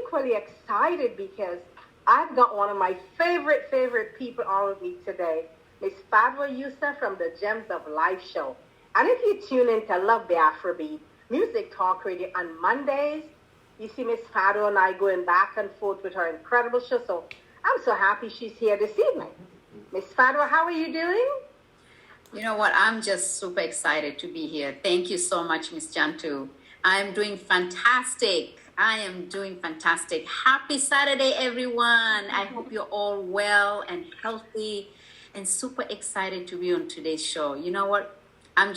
equally excited because I've got one of my favorite people on with me today, Miss Fadwa Youssef from the Gems of Life show. And if you tune in to LuvBay Afrobeat Music Talk Radio on Mondays, you see Miss Fadwa and I going back and forth with her incredible show. So I'm so happy she's here this evening. Miss Fadwa, how are you doing? You know what? I'm just super excited to be here. Thank you so much, Miss Jantu. I'm doing fantastic. I am doing fantastic. Happy Saturday, everyone. I hope you're all well and healthy and super excited to be on today's show. You know what? I'm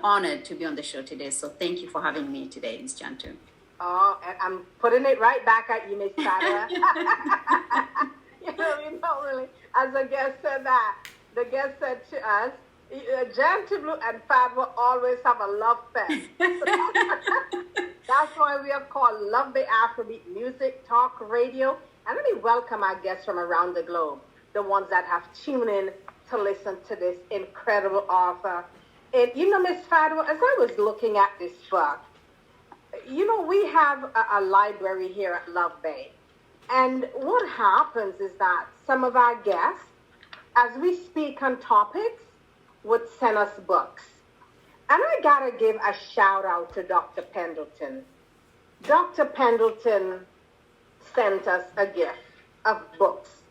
honored to be on the show today. So thank you for having me today, Miss Jantu. Oh, and I'm putting it right back at you, Miss Fadwa. you know, really, as the guest said the guest said to us, Jantu Blue and Fadwa always have a love fest. That's why we are called LuvBay Afrobeat Music Talk Radio. And let me welcome our guests from around the globe, the ones that have tuned in to listen to this incredible author. And you know, Miss Fadwa, as I was looking at this book, you know, we have a library here at LuvBay. And what happens is that some of our guests, as we speak on topics, would send us books. And I gotta give a shout out to Dr. Pendleton. Dr. Pendleton sent us a gift of books.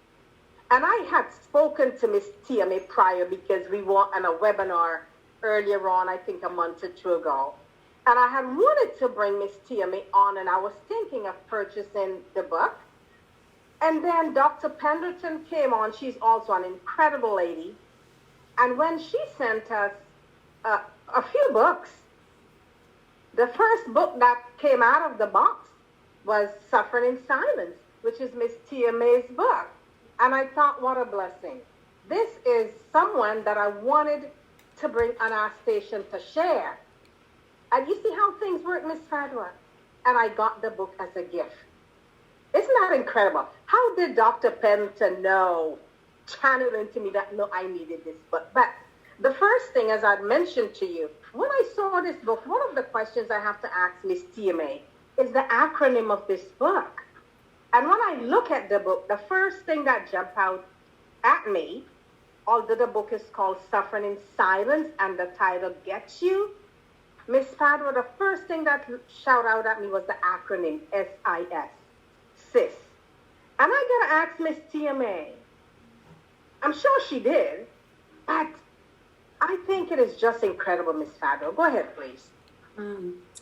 And I had spoken to Miss TMA prior because we were on a webinar earlier on, I think a month or two ago. And I had wanted to bring Miss TMA on, and I was thinking of purchasing the book. And then Dr. Pendleton came on. She's also an incredible lady. And when she sent us a few books, the first book that came out of the box was Suffering in Silence, which is Miss Tia May's book. And I thought, what a blessing. This is someone that I wanted to bring on our station to share. And you see how things work, Miss Fadwa? And I got the book as a gift. Isn't that incredible? How did Dr. Pendleton channel into me that, no, I needed this book? But the first thing, as I mentioned to you, when I saw this book, one of the questions I have to ask Miss TMA is the acronym of this book. And when I look at the book, the first thing that jumped out at me, although the book is called Suffering in Silence and the title gets you, Miss Fadwa, the first thing that shouted out at me was the acronym SIS, SIS. And I gotta ask Miss TMA, I'm sure she did, but I think it is just incredible, Miss Fadwa. Go ahead, please.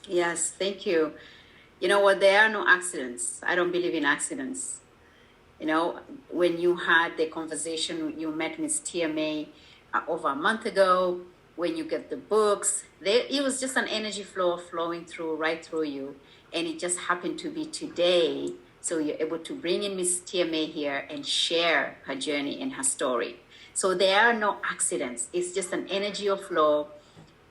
Yes, thank you. You know what? There are no accidents. I don't believe in accidents. You know, when you had the conversation, you met Miss TMA over a month ago, when you get the books, it was just an energy flow flowing right through you. And it just happened to be today. So you're able to bring in Miss TMA here and share her journey and her story. So there are no accidents. It's just an energy of flow,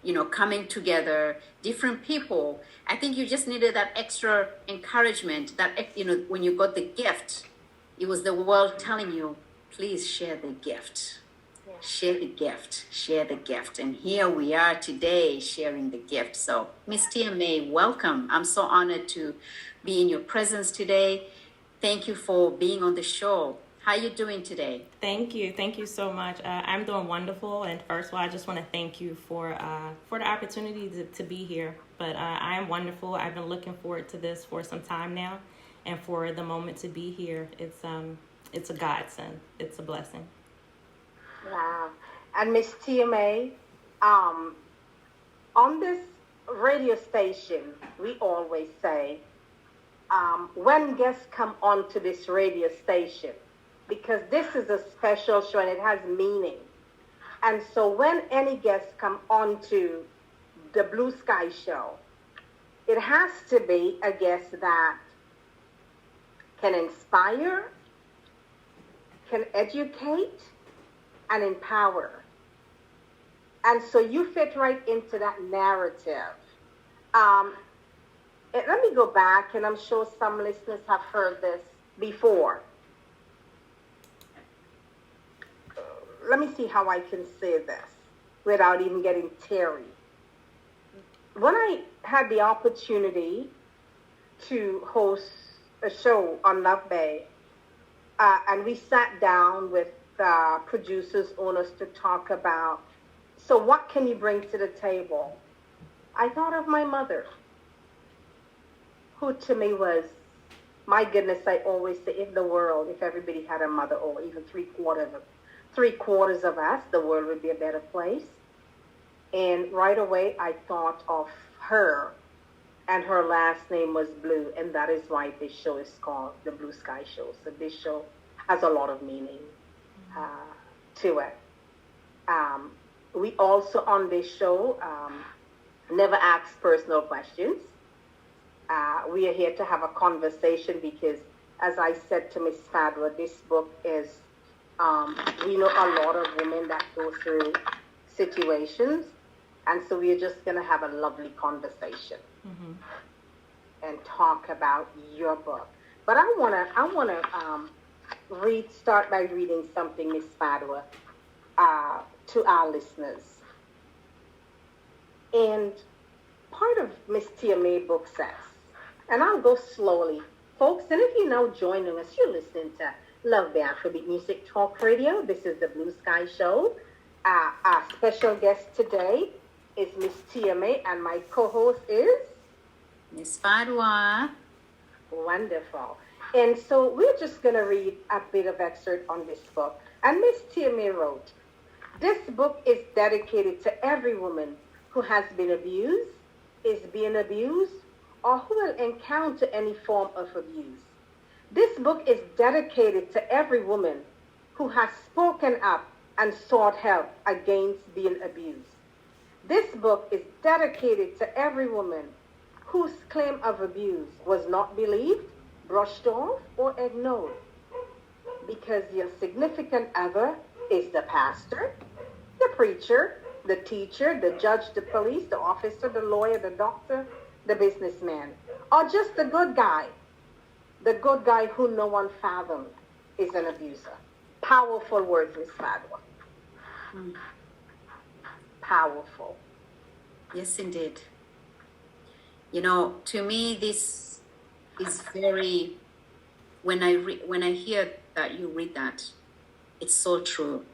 you know, coming together, different people. I think you just needed that extra encouragement, that, you know, when you got the gift, it was the world telling you, please share the gift. Yeah. Share the gift, share the gift. And here we are today sharing the gift. So Miss TMA, welcome. I'm so honored to be in your presence today. Thank you for being on the show. How are you doing today? Thank you. Thank you so much. I'm doing wonderful. And first of all, I just want to thank you for the opportunity to be here. But I am wonderful. I've been looking forward to this for some time now. And for the moment to be here, it's a godsend. It's a blessing. Wow. And Miss TMA, on this radio station, we always say, when guests come onto this radio station, because this is a special show and it has meaning. And so when any guests come onto the Blugh-Skyy Show, it has to be a guest that can inspire, can educate, and empower. And so you fit right into that narrative. Let me go back, and I'm sure some listeners have heard this before. Let me see how I can say this without even getting teary. When I had the opportunity to host a show on LuvBay, and we sat down with producers, owners to talk about, so what can you bring to the table? I thought of my mother, who to me was, my goodness, I always say, if everybody had a mother, or even three-quarters of us, the world would be a better place. And right away, I thought of her, and her last name was Blue, and that is why this show is called the Blugh-Skyy Show. So this show has a lot of meaning to it. We also, on this show, never ask personal questions. We are here to have a conversation because, as I said to Miss Fadwa, this book is, we know a lot of women that go through situations, and so we are just going to have a lovely conversation and talk about your book. But I wanna start by reading something, Miss Fadwa, to our listeners. And part of Miss Tia May book says, and I'll go slowly, folks, and if you're now joining us, you're listening to LuvBay Afrobeat Music Talk Radio. This is the Blugh-Skyy Show. Our special guest today is Miss Tia May, and my co-host is Miss Fadwa. Wonderful. And so we're just going to read a bit of excerpt on this book. And Miss Tia May wrote, "This book is dedicated to every woman who has been abused, is being abused, or who will encounter any form of abuse. This book is dedicated to every woman who has spoken up and sought help against being abused. This book is dedicated to every woman whose claim of abuse was not believed, brushed off, or ignored, because your significant other is the pastor, the preacher, the teacher, the judge, the police, the officer, the lawyer, the doctor, the businessman, or just the good guy who no one fathomed is an abuser." Powerful words, Miss Fadwa. Powerful. Yes, indeed. You know, to me, this is very, when I hear that you read that, it's so true.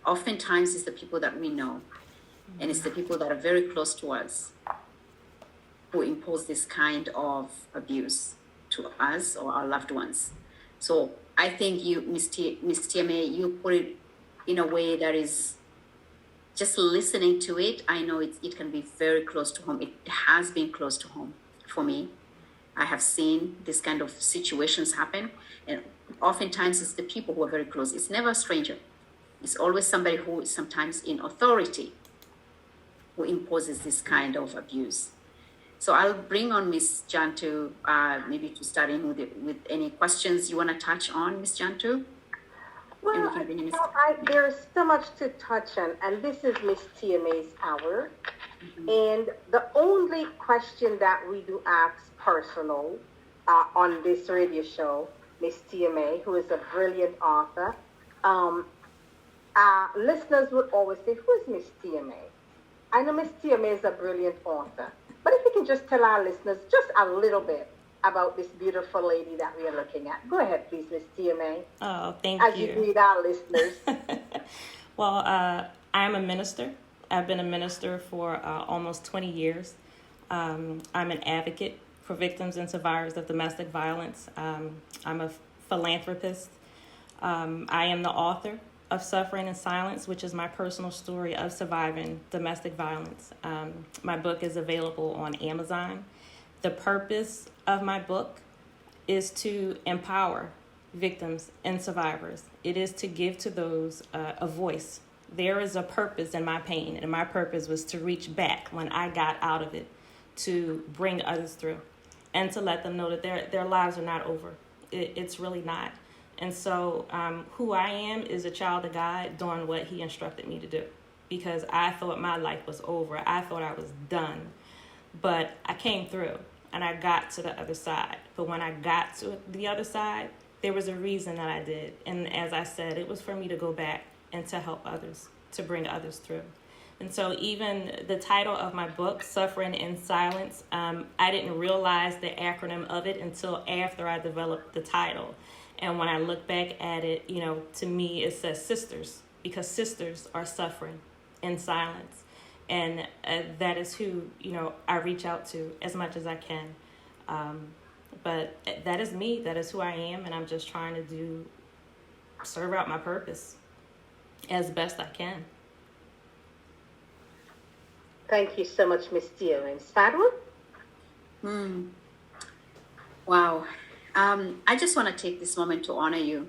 Oftentimes it's the people that we know, and it's the people that are very close to us who impose this kind of abuse to us or our loved ones. So I think you, Miss Tia, you put it in a way that is, just listening to it, I know it can be very close to home. It has been close to home for me. I have seen this kind of situations happen, and oftentimes it's the people who are very close. It's never a stranger. It's always somebody who is sometimes in authority who imposes this kind of abuse. So I'll bring on Miss Jantu, maybe to start in with any questions you want to touch on, Miss Jantu. Well, there's so much to touch on, and this is Miss Tia May's hour. And the only question that we do ask personal on this radio show, Miss Tia May, who is a brilliant author, listeners would always say, "Who is Miss Tia May?" I know Miss Tia May is a brilliant author, but if you can just tell our listeners just a little bit about this beautiful lady that we are looking at. Go ahead, please, Miss Tia May. Oh, thank you. As you greet our listeners. Well, I'm a minister. I've been a minister for almost 20 years. I'm an advocate for victims and survivors of domestic violence. I'm a philanthropist. I am the author of Suffering in Silence, which is my personal story of surviving domestic violence. My book is available on Amazon. The purpose of my book is to empower victims and survivors. It is to give to those a voice. There is a purpose in my pain, and my purpose was to reach back when I got out of it, to bring others through and to let them know that their lives are not over. It's really not. And so who I am is a child of God doing what he instructed me to do, because I thought my life was over. I thought I was done. But I came through and I got to the other side. But when I got to the other side, there was a reason that I did. And as I said, it was for me to go back and to help others, to bring others through. And so even the title of my book, Suffering in Silence, I didn't realize the acronym of it until after I developed the title. And when I look back at it, to me, it says sisters, because sisters are suffering in silence. And that is who, I reach out to as much as I can. But that is me. That is who I am. And I'm just trying to serve out my purpose as best I can. Thank you so much, Miss Tia. And Sadwa? Wow. I just want to take this moment to honor you,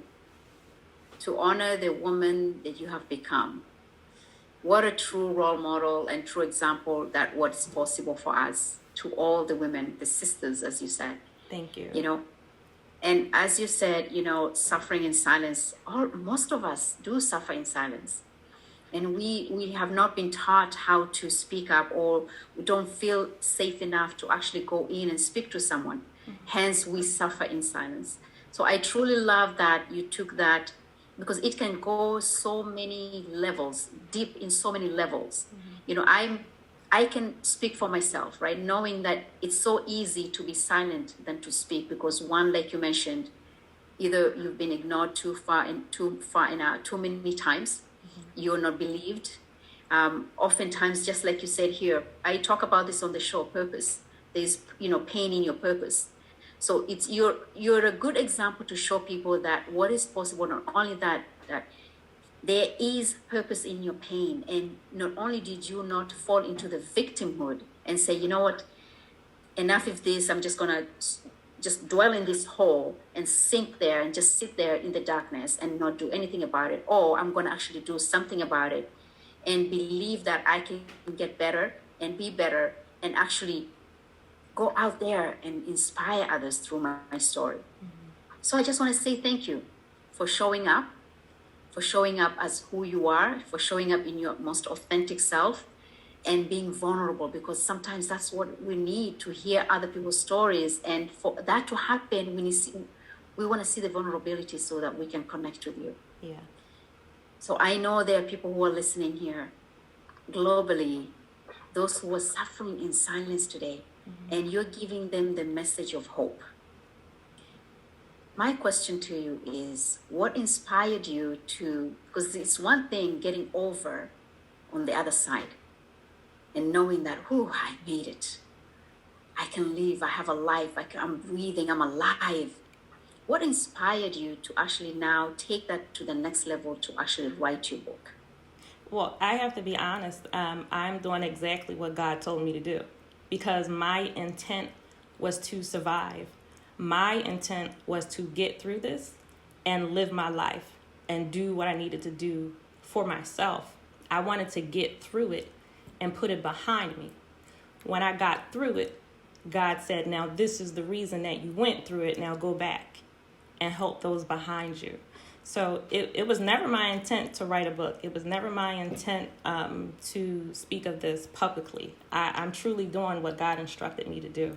to honor the woman that you have become. What a true role model and true example that what's possible for us, to all the women, the sisters, as you said. Thank you. And as you said, suffering in silence, most of us do suffer in silence. And we have not been taught how to speak up, or we don't feel safe enough to actually go in and speak to someone. Hence, we suffer in silence. So I truly love that you took that, because it can go so many levels, deep in so many levels. I can speak for myself, right? Knowing that it's so easy to be silent than to speak, because one, like you mentioned, either you've been ignored too many times, you're not believed. Oftentimes, just like you said here, I talk about this on the show, purpose. There's, pain in your purpose. So it's you're a good example to show people that what is possible. Not only that there is purpose in your pain, and not only did you not fall into the victimhood and say, you know what, enough of this, I'm just gonna just dwell in this hole and sink there and just sit there in the darkness and not do anything about it, or I'm gonna actually do something about it and believe that I can get better and be better and actually go out there and inspire others through my story. So I just want to say thank you for showing up as who you are, for showing up in your most authentic self and being vulnerable, because sometimes that's what we need, to hear other people's stories. And for that to happen, we want to see the vulnerability so that we can connect with you. Yeah. So I know there are people who are listening here globally, those who are suffering in silence today, and you're giving them the message of hope. My question to you is, what inspired you to, because it's one thing getting over on the other side and knowing that, I made it. I can live, I have a life, I'm breathing, I'm alive. What inspired you to actually now take that to the next level, to actually write your book? Well, I have to be honest. I'm doing exactly what God told me to do, because my intent was to survive. My intent was to get through this and live my life and do what I needed to do for myself. I wanted to get through it and put it behind me. When I got through it, God said, now this is the reason that you went through it. Now go back and help those behind you. So it was never my intent to write a book. It was never my intent to speak of this publicly. I'm truly doing what God instructed me to do.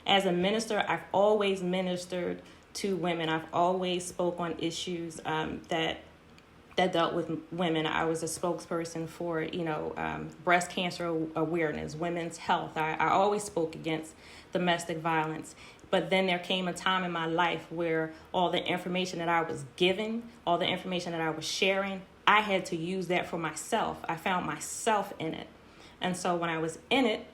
As a minister, I've always ministered to women. I've always spoke on issues that dealt with women. I was a spokesperson for, breast cancer awareness, women's health. I always spoke against domestic violence. But then there came a time in my life where all the information that I was giving, all the information that I was sharing, I had to use that for myself. I found myself in it. And so when I was in it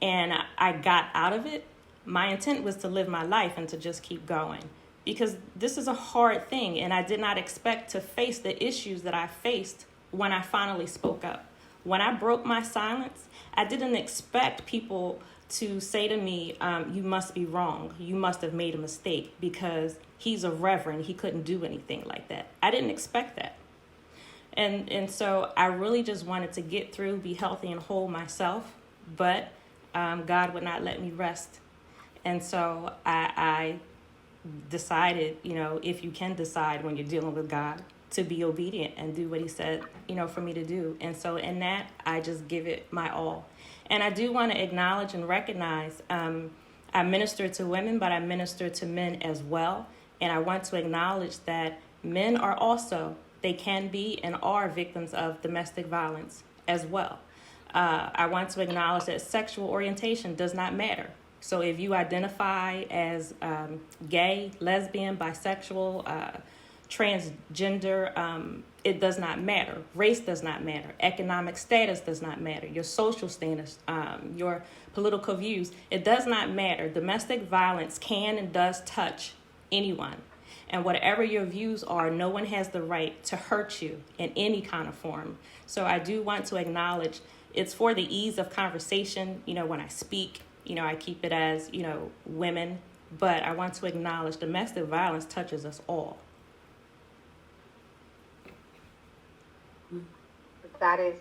and I got out of it, my intent was to live my life and to just keep going. Because this is a hard thing, and I did not expect to face the issues that I faced when I finally spoke up. When I broke my silence, I didn't expect people to say to me, you must be wrong. You must have made a mistake, because he's a reverend. He couldn't do anything like that. I didn't expect that. And so I really just wanted to get through, be healthy and whole myself, but God would not let me rest. And so I decided, if you can decide when you're dealing with God, to be obedient and do what he said, for me to do. And so in that, I just give it my all. And I do want to acknowledge and recognize, I minister to women, but I minister to men as well. And I want to acknowledge that men are also, they can be and are victims of domestic violence as well. I want to acknowledge that sexual orientation does not matter. So if you identify as gay, lesbian, bisexual, transgender, it does not matter. Race does not matter. Economic status does not matter. Your social status, your political views, it does not matter. Domestic violence can and does touch anyone. And whatever your views are, no one has the right to hurt you in any kind of form. So I do want to acknowledge it's for the ease of conversation. When I speak, I keep it as, women. But I want to acknowledge domestic violence touches us all. That is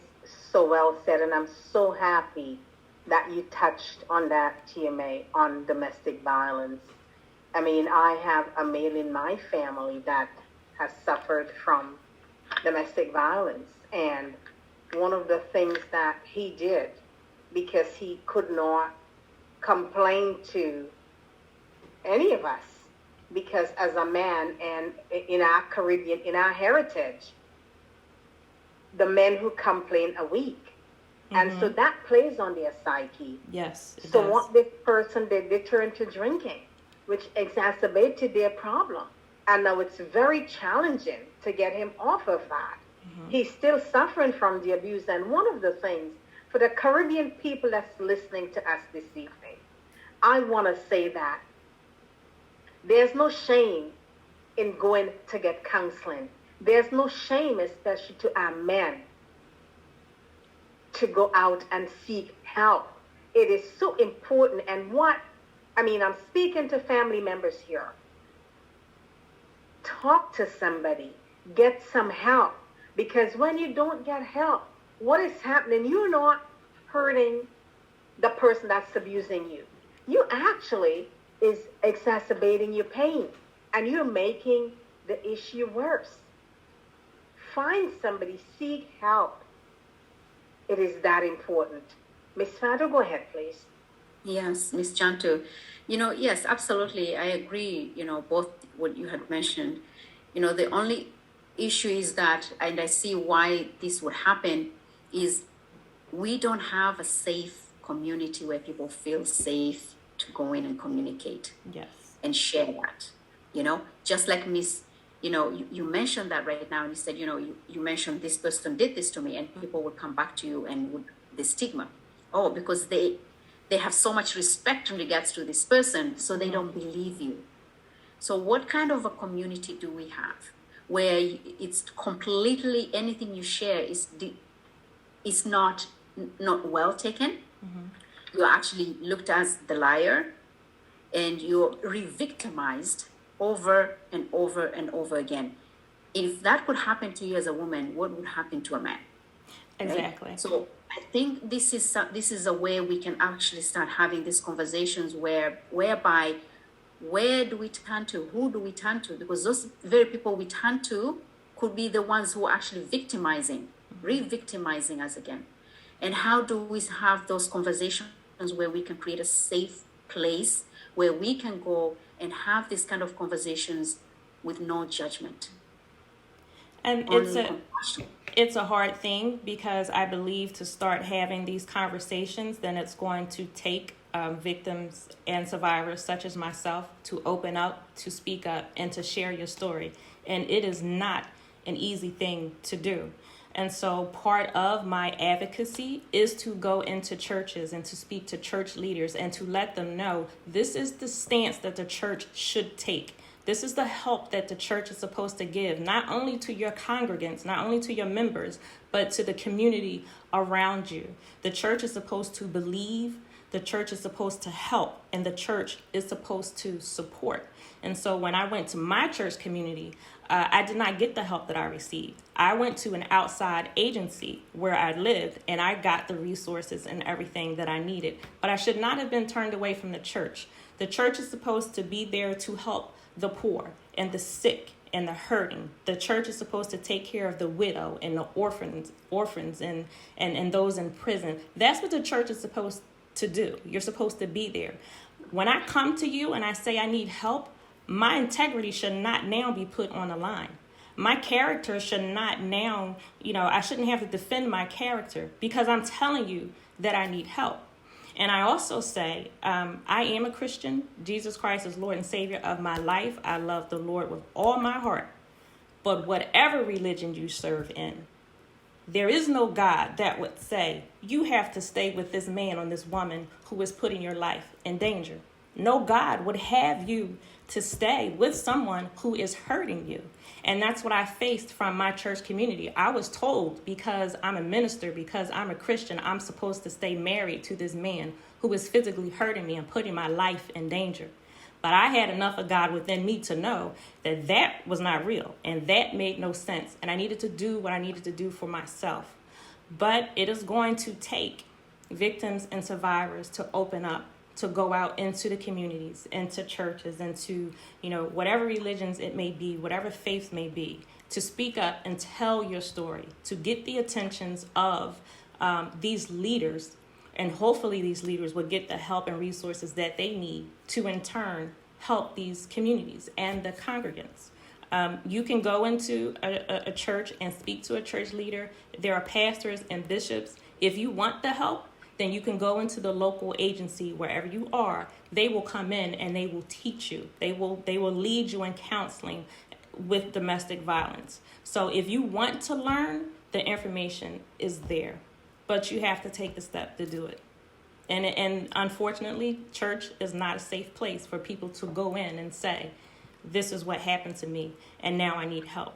so well said, and I'm so happy that you touched on that, TMA, on domestic violence. I mean, I have a male in my family that has suffered from domestic violence, and one of the things that he did, because he could not complain to any of us, because as a man and in our Caribbean, in our heritage, the men who complain are weak. And so that plays on their psyche. Yes. So what this person did, they turned to drinking, which exacerbated their problem. And now it's very challenging to get him off of that. He's still suffering from the abuse. And one of the things, for the Caribbean people that's listening to us this evening, I want to say that there's no shame in going to get counseling. There's no shame, especially to our men, to go out and seek help. It is so important. And I'm speaking to family members here. Talk to somebody. Get some help. Because when you don't get help, what is happening? You're not hurting the person that's abusing you. You actually is exacerbating your pain. And you're making the issue worse. Find somebody, seek help. It is that important. Miss Fado, go ahead, please. Yes, Miss Janto. Yes, absolutely. I agree, both what you had mentioned. The only issue is that, and I see why this would happen, is we don't have a safe community where people feel safe to go in and communicate. Yes. And share that, just like Miss, you mentioned that right now, and you said, you mentioned this person did this to me, and people would come back to you and would the stigma, because they have so much respect in regards to this person, so they don't believe you. So what kind of a community do we have where it's completely anything you share is not well taken? You're actually looked as the liar, and you're re-victimized over and over and over again. If that could happen to you as a woman, what would happen to a man? Exactly. Right? So I think this is a way we can actually start having these conversations whereby where do we turn to? Who do we turn to? Because those very people we turn to could be the ones who are actually victimizing, re-victimizing us again. And how do we have those conversations where we can create a safe place where we can go and have these kind of conversations with no judgment? And it's a hard thing, because I believe to start having these conversations, then it's going to take victims and survivors such as myself to open up, to speak up, and to share your story. And it is not an easy thing to do. And so part of my advocacy is to go into churches and to speak to church leaders and to let them know this is the stance that the church should take. This is the help that the church is supposed to give, not only to your congregants, not only to your members, but to the community around you. The church is supposed to believe, the church is supposed to help, and the church is supposed to support. And so when I went to my church community, I did not get the help that I received. I went to an outside agency where I lived, and I got the resources and everything that I needed. But I should not have been turned away from the church. The church is supposed to be there to help the poor and the sick and the hurting. The church is supposed to take care of the widow and the orphans and those in prison. That's what the church is supposed to do. You're supposed to be there. When I come to you and I say I need help, my integrity should not now be put on the line. My character should not now, I shouldn't have to defend my character because I'm telling you that I need help. And I also say, I am a Christian. Jesus Christ is Lord and Savior of my life. I love the Lord with all my heart. But whatever religion you serve in, there is no God that would say, you have to stay with this man or this woman who is putting your life in danger. No God would have you to stay with someone who is hurting you. And that's what I faced from my church community. I was told because I'm a minister, because I'm a Christian, I'm supposed to stay married to this man who is physically hurting me and putting my life in danger. But I had enough of God within me to know that that was not real and that made no sense. And I needed to do what I needed to do for myself. But it is going to take victims and survivors to open up, to go out into the communities, into churches, into, whatever religions it may be, whatever faith may be, to speak up and tell your story, to get the attentions of these leaders. And hopefully these leaders will get the help and resources that they need to, in turn, help these communities and the congregants. You can go into a church and speak to a church leader. There are pastors and bishops. If you want the help, then you can go into the local agency wherever you are. They will come in and they will teach you. They will lead you in counseling with domestic violence. So if you want to learn, the information is there. But you have to take the step to do it. And unfortunately, church is not a safe place for people to go in and say, this is what happened to me, and now I need help.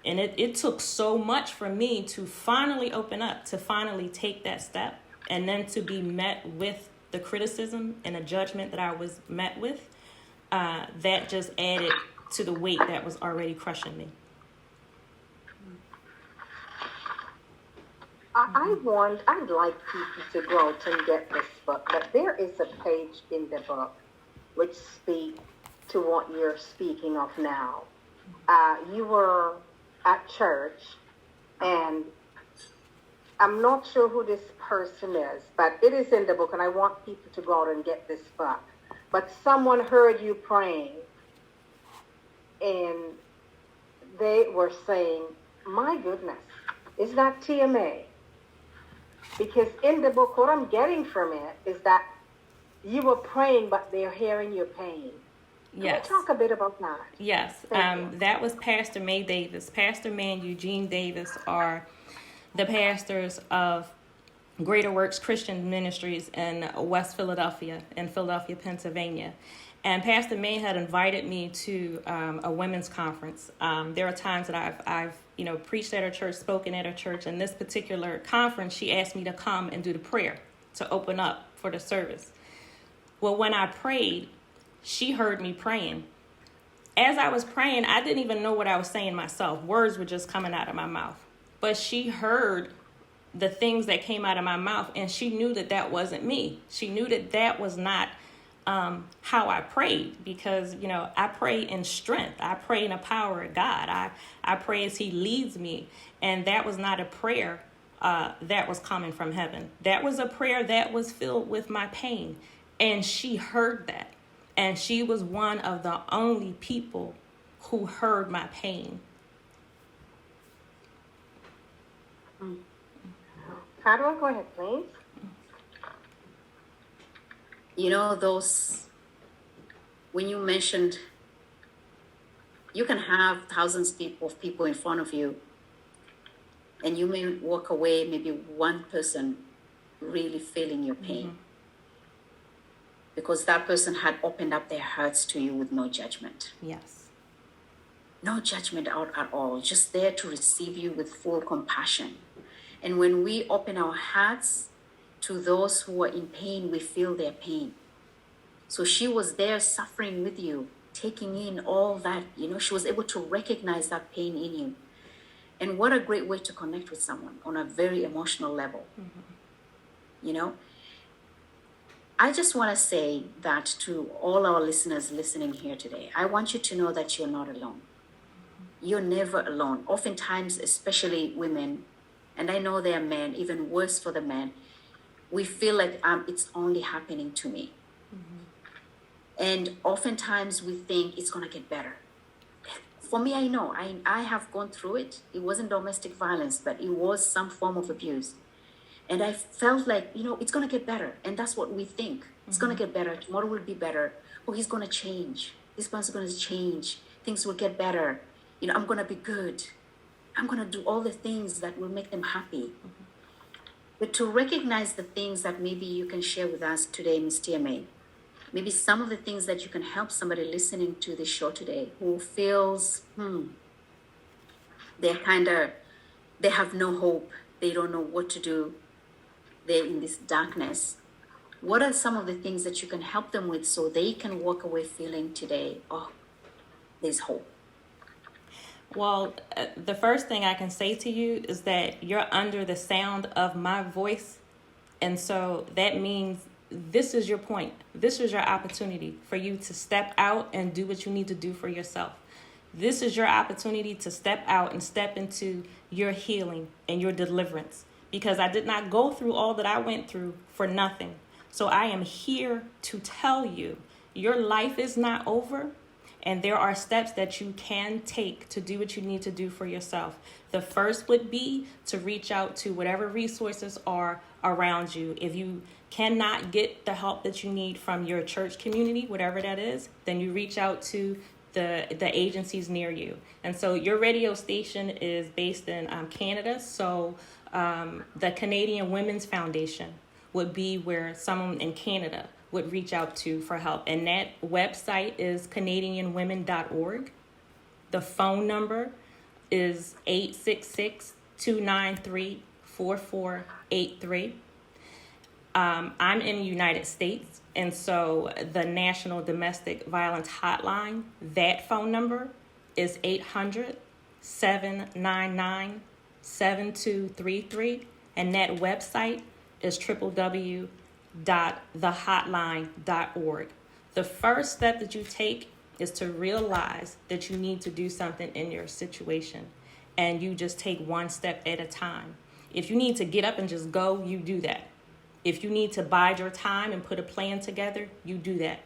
And it took so much for me to finally open up, to finally take that step, and then to be met with the criticism and the judgment that I was met with. That just added to the weight that was already crushing me. I'd like people to go out and get this book, but there is a page in the book which speaks to what you're speaking of now. You were at church, and I'm not sure who this person is, but it is in the book, and I want people to go out and get this book. But someone heard you praying, and they were saying, my goodness, is that TMA? Because in the book, what I'm getting from it is that you were praying, but they're hearing your pain. Yes. Can we talk a bit about that? Yes. That was Pastor May Davis. Pastor May and Eugene Davis are the pastors of Greater Works Christian Ministries in West Philadelphia, in Philadelphia, Pennsylvania. And Pastor May had invited me to a women's conference. There are times that I've preached at her church, spoken at her church. And this particular conference, she asked me to come and do the prayer to open up for the service. Well, when I prayed, she heard me praying. As I was praying, I didn't even know what I was saying myself. Words were just coming out of my mouth. But she heard the things that came out of my mouth, and she knew that that wasn't me. She knew that that was not how I prayed, because, I pray in strength. I pray in the power of God. I pray as he leads me. And that was not a prayer that was coming from heaven. That was a prayer that was filled with my pain. And she heard that. And she was one of the only people who heard my pain. Carla, go ahead, please. When you mentioned you can have thousands of people in front of you, and you may walk away, maybe one person really feeling your pain. Mm-hmm. Because that person had opened up their hearts to you with no judgment. Yes. No judgment out at all, just there to receive you with full compassion. And when we open our hearts to those who are in pain, we feel their pain. So she was there suffering with you, taking in all that, she was able to recognize that pain in you. And what a great way to connect with someone on a very emotional level. Mm-hmm. I just want to say that to all our listeners listening here today, I want you to know that you're not alone. You're never alone. Oftentimes, especially women, and I know there are men, even worse for the men, we feel like it's only happening to me. Mm-hmm. And oftentimes we think it's going to get better. for me, I know, I have gone through it. It wasn't domestic violence, but it was some form of abuse. And I felt like, it's going to get better. And that's what we think. It's going to get better. Tomorrow will be better. Oh, he's going to change. This person's going to change. Things will get better. I'm going to be good. I'm going to do all the things that will make them happy. But to recognize the things that maybe you can share with us today, Ms. TMA, maybe some of the things that you can help somebody listening to this show today who feels, they have no hope. They don't know what to do. They're in this darkness. What are some of the things that you can help them with so they can walk away feeling today, oh, there's hope? Well, the first thing I can say to you is that you're under the sound of my voice. And so that means this is your point. This is your opportunity for you to step out and do what you need to do for yourself. This is your opportunity to step out and step into your healing and your deliverance. Because I did not go through all that I went through for nothing. So I am here to tell you, your life is not over. And there are steps that you can take to do what you need to do for yourself. The first would be to reach out to whatever resources are around you. If you cannot get the help that you need from your church community, whatever that is, then you reach out to the agencies near you. And so your radio station is based in Canada. So the Canadian Women's Foundation would be where someone in Canada would reach out to for help. And that website is CanadianWomen.org. The phone number is 866-293-4483. I'm in the United States, and so the National Domestic Violence Hotline, that phone number is 800-799-7233, and that website is www.thehotline.org. The first step that you take is to realize that you need to do something in your situation, and you just take one step at a time. If you need to get up and just go, you do that. If you need to bide your time and put a plan together, you do that.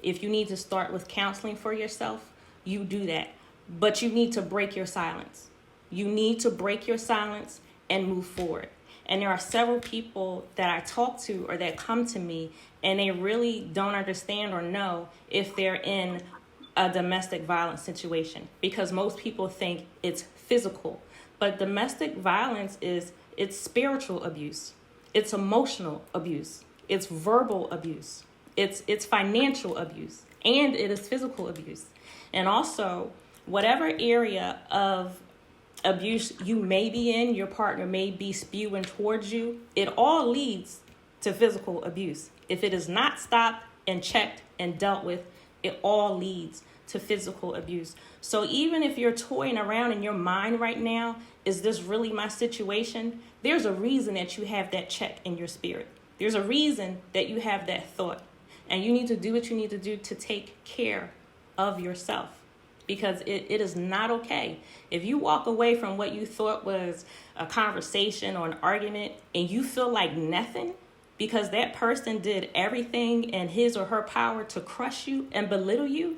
If you need to start with counseling for yourself, you do that. But you need to break your silence. You need to break your silence and move forward. And there are several people that I talk to or that come to me, and they really don't understand or know if they're in a domestic violence situation, because most people think it's physical. But domestic violence it's spiritual abuse. It's emotional abuse. It's verbal abuse. It's financial abuse. And it is physical abuse. And also, whatever area of abuse you may be in, your partner may be spewing towards you, it all leads to physical abuse. If it is not stopped and checked and dealt with, it all leads to physical abuse. So even if you're toying around in your mind right now, is this really my situation? There's a reason that you have that check in your spirit. There's a reason that you have that thought. And you need to do what you need to do to take care of yourself, because it is not okay. If you walk away from what you thought was a conversation or an argument and you feel like nothing because that person did everything in his or her power to crush you and belittle you,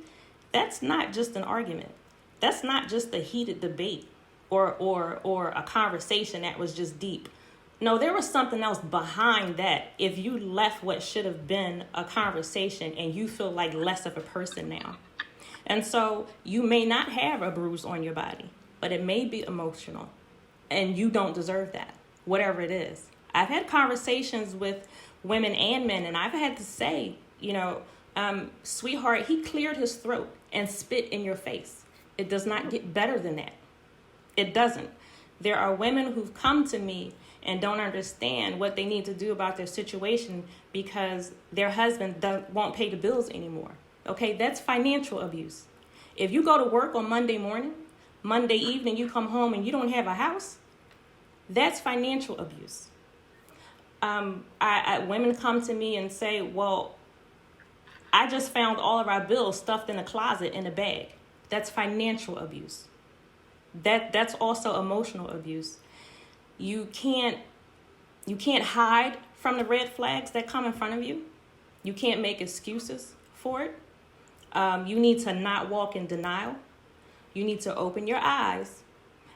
that's not just an argument. That's not just a heated debate or a conversation that was just deep. No, there was something else behind that. If you left what should have been a conversation and you feel like less of a person now. And so you may not have a bruise on your body, but it may be emotional, and you don't deserve that, whatever it is. I've had conversations with women and men, and I've had to say, sweetheart, he cleared his throat and spit in your face. It does not get better than that. It doesn't. There are women who've come to me and don't understand what they need to do about their situation because their husband won't pay the bills anymore. Okay, that's financial abuse. If you go to work on Monday morning, Monday evening you come home and you don't have a house, that's financial abuse. Women come to me and say, well, I just found all of our bills stuffed in a closet in a bag. That's financial abuse. That's also emotional abuse. You can't hide from the red flags that come in front of you. You can't make excuses for it. You need to not walk in denial. You need to open your eyes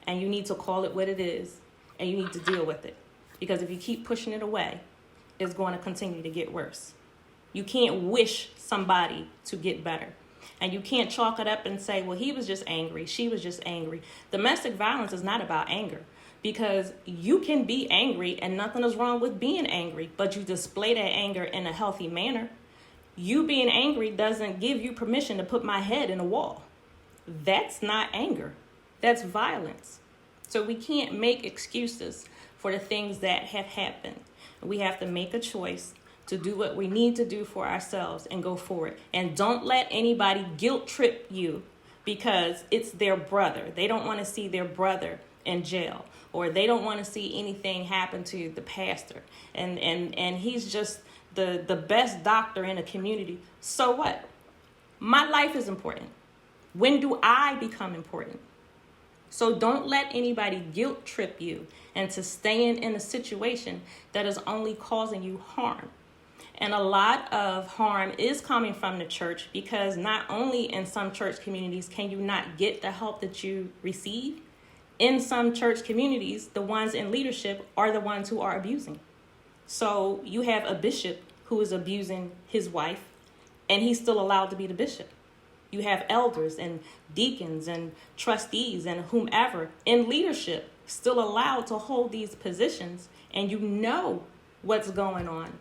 and you need to call it what it is and you need to deal with it. Because if you keep pushing it away, it's going to continue to get worse. You can't wish somebody to get better. And you can't chalk it up and say, well, he was just angry. She was just angry. Domestic violence is not about anger, because you can be angry and nothing is wrong with being angry, but you display that anger in a healthy manner. You being angry doesn't give you permission to put my head in a wall. That's not anger. That's violence. So we can't make excuses for the things that have happened. We have to make a choice to do what we need to do for ourselves and go forward. And don't let anybody guilt trip you because it's their brother. They don't want to see their brother in jail, or they don't want to see anything happen to the pastor. And he's just the best doctor in a community. So what? My life is important. When do I become important? So don't let anybody guilt trip you into staying in a situation that is only causing you harm. And a lot of harm is coming from the church, because not only in some church communities can you not get the help that you receive, in some church communities, the ones in leadership are the ones who are abusing. So you have a bishop who is abusing his wife, and he's still allowed to be the bishop. You have elders and deacons and trustees and whomever in leadership still allowed to hold these positions, and you know what's going on.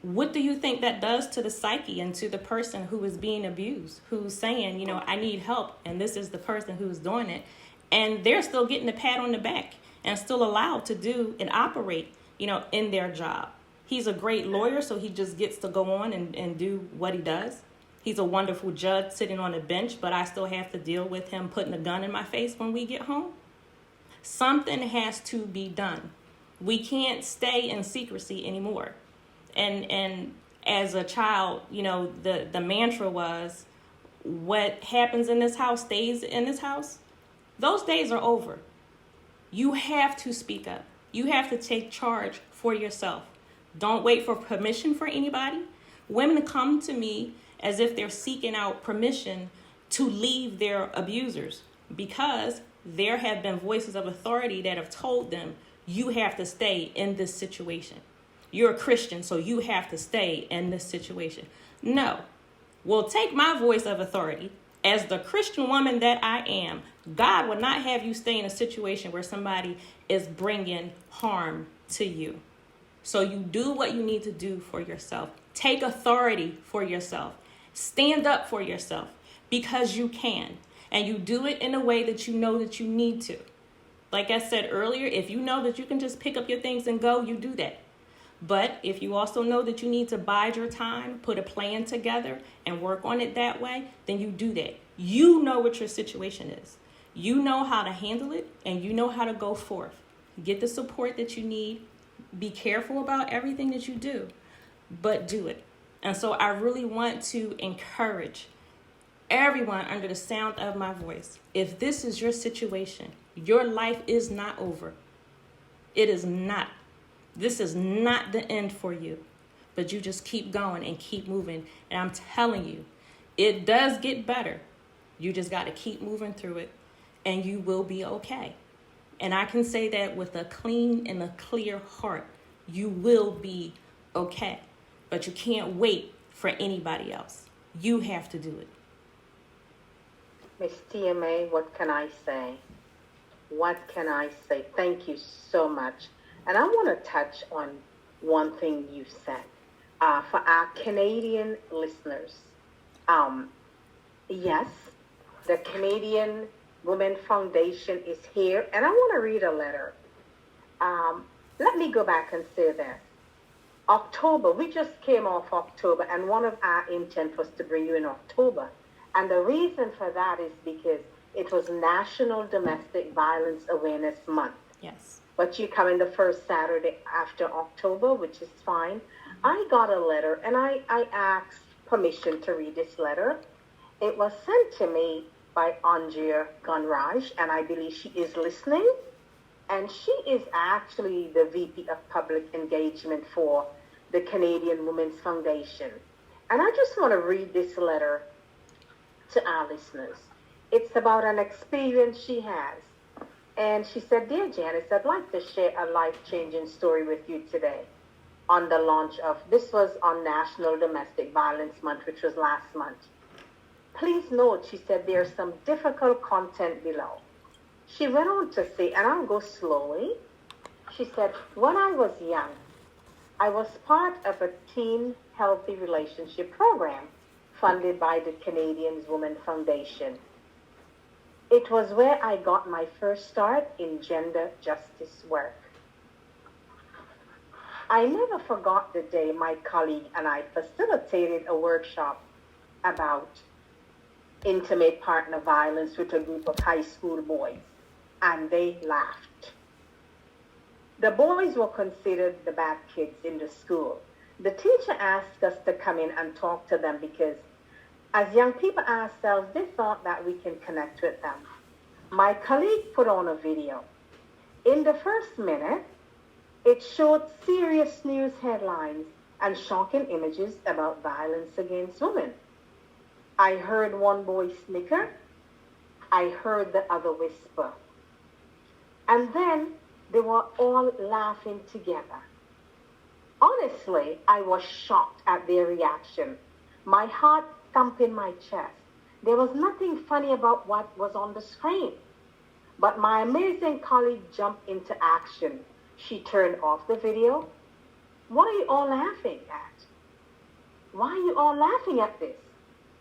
What do you think that does to the psyche and to the person who is being abused, who's saying, I need help, and this is the person who's doing it, and they're still getting a pat on the back and still allowed to do and operate, in their job. He's a great lawyer, so he just gets to go on and do what he does. He's a wonderful judge sitting on a bench, but I still have to deal with him putting a gun in my face when we get home. Something has to be done. We can't stay in secrecy anymore. And as a child, the mantra was, what happens in this house stays in this house. Those days are over. You have to speak up. You have to take charge for yourself. Don't wait for permission for anybody. Women come to me as if they're seeking out permission to leave their abusers, because there have been voices of authority that have told them, you have to stay in this situation. You're a Christian, so you have to stay in this situation. No. Well, take my voice of authority. As the Christian woman that I am, God will not have you stay in a situation where somebody is bringing harm to you. So you do what you need to do for yourself. Take authority for yourself. Stand up for yourself, because you can. And you do it in a way that you know that you need to. Like I said earlier, if you know that you can just pick up your things and go, you do that. But if you also know that you need to bide your time, put a plan together and work on it that way, then you do that. You know what your situation is. You know how to handle it, and you know how to go forth. Get the support that you need. Be careful about everything that you do, but do it. And so I really want to encourage everyone under the sound of my voice. If this is your situation, your life is not over. It is not. This is not the end for you, but you just keep going and keep moving. And I'm telling you, it does get better. You just got to keep moving through it, and you will be okay. And I can say that with a clean and a clear heart, you will be okay. But you can't wait for anybody else. You have to do it. Miss TMA, what can I say? What can I say? Thank you so much. And I want to touch on one thing you said. For our Canadian listeners, yes, the Canadian Women Foundation is here, and I want to read a letter. Let me go back and say this. October, we just came off October, and one of our intent was to bring you in October. And the reason for that is because it was National Domestic Violence Awareness Month. Yes. But you come in the first Saturday after October, which is fine. I got a letter, and I asked permission to read this letter. It was sent to me by Andrea Gunraj, and I believe she is listening. And she is actually the VP of Public Engagement for the Canadian Women's Foundation. And I just want to read this letter to our listeners. It's about an experience she has. And she said, Dear Janice, I'd like to share a life-changing story with you today on the launch of, this was on National Domestic Violence Month, which was last month. Please note, she said, there's some difficult content below. She went on to say, and I'll go slowly. She said, when I was young, I was part of a teen healthy relationship program funded by the Canadian Women Foundation. It was where I got my first start in gender justice work. I never forgot the day my colleague and I facilitated a workshop about intimate partner violence with a group of high school boys, and they laughed. The boys were considered the bad kids in the school. The teacher asked us to come in and talk to them because as young people ourselves, they thought that we can connect with them. My colleague put on a video. In the first minute, it showed serious news headlines and shocking images about violence against women. I heard one boy snicker. I heard the other whisper. And then they were all laughing together. Honestly, I was shocked at their reaction. My heart thumped in my chest. There was nothing funny about what was on the screen. But my amazing colleague jumped into action. She turned off the video. What are you all laughing at? Why are you all laughing at this?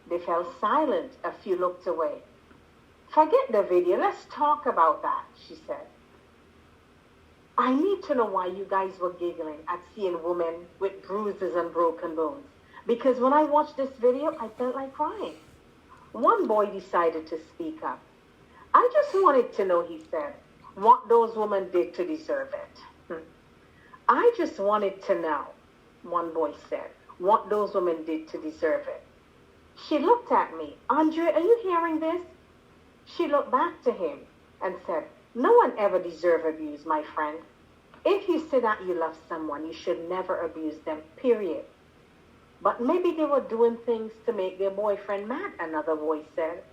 They fell silent. A few looked away. Forget the video. Let's talk about that, she said. I need to know why you guys were giggling at seeing women with bruises and broken bones. Because when I watched this video, I felt like crying. One boy decided to speak up. I just wanted to know, he said, what those women did to deserve it. I just wanted to know, one boy said, what those women did to deserve it. She looked at me. Andre, are you hearing this? She looked back to him and said, no one ever deserves abuse, my friend. If you say that you love someone, you should never abuse them, period. But maybe they were doing things to make their boyfriend mad, another voice said.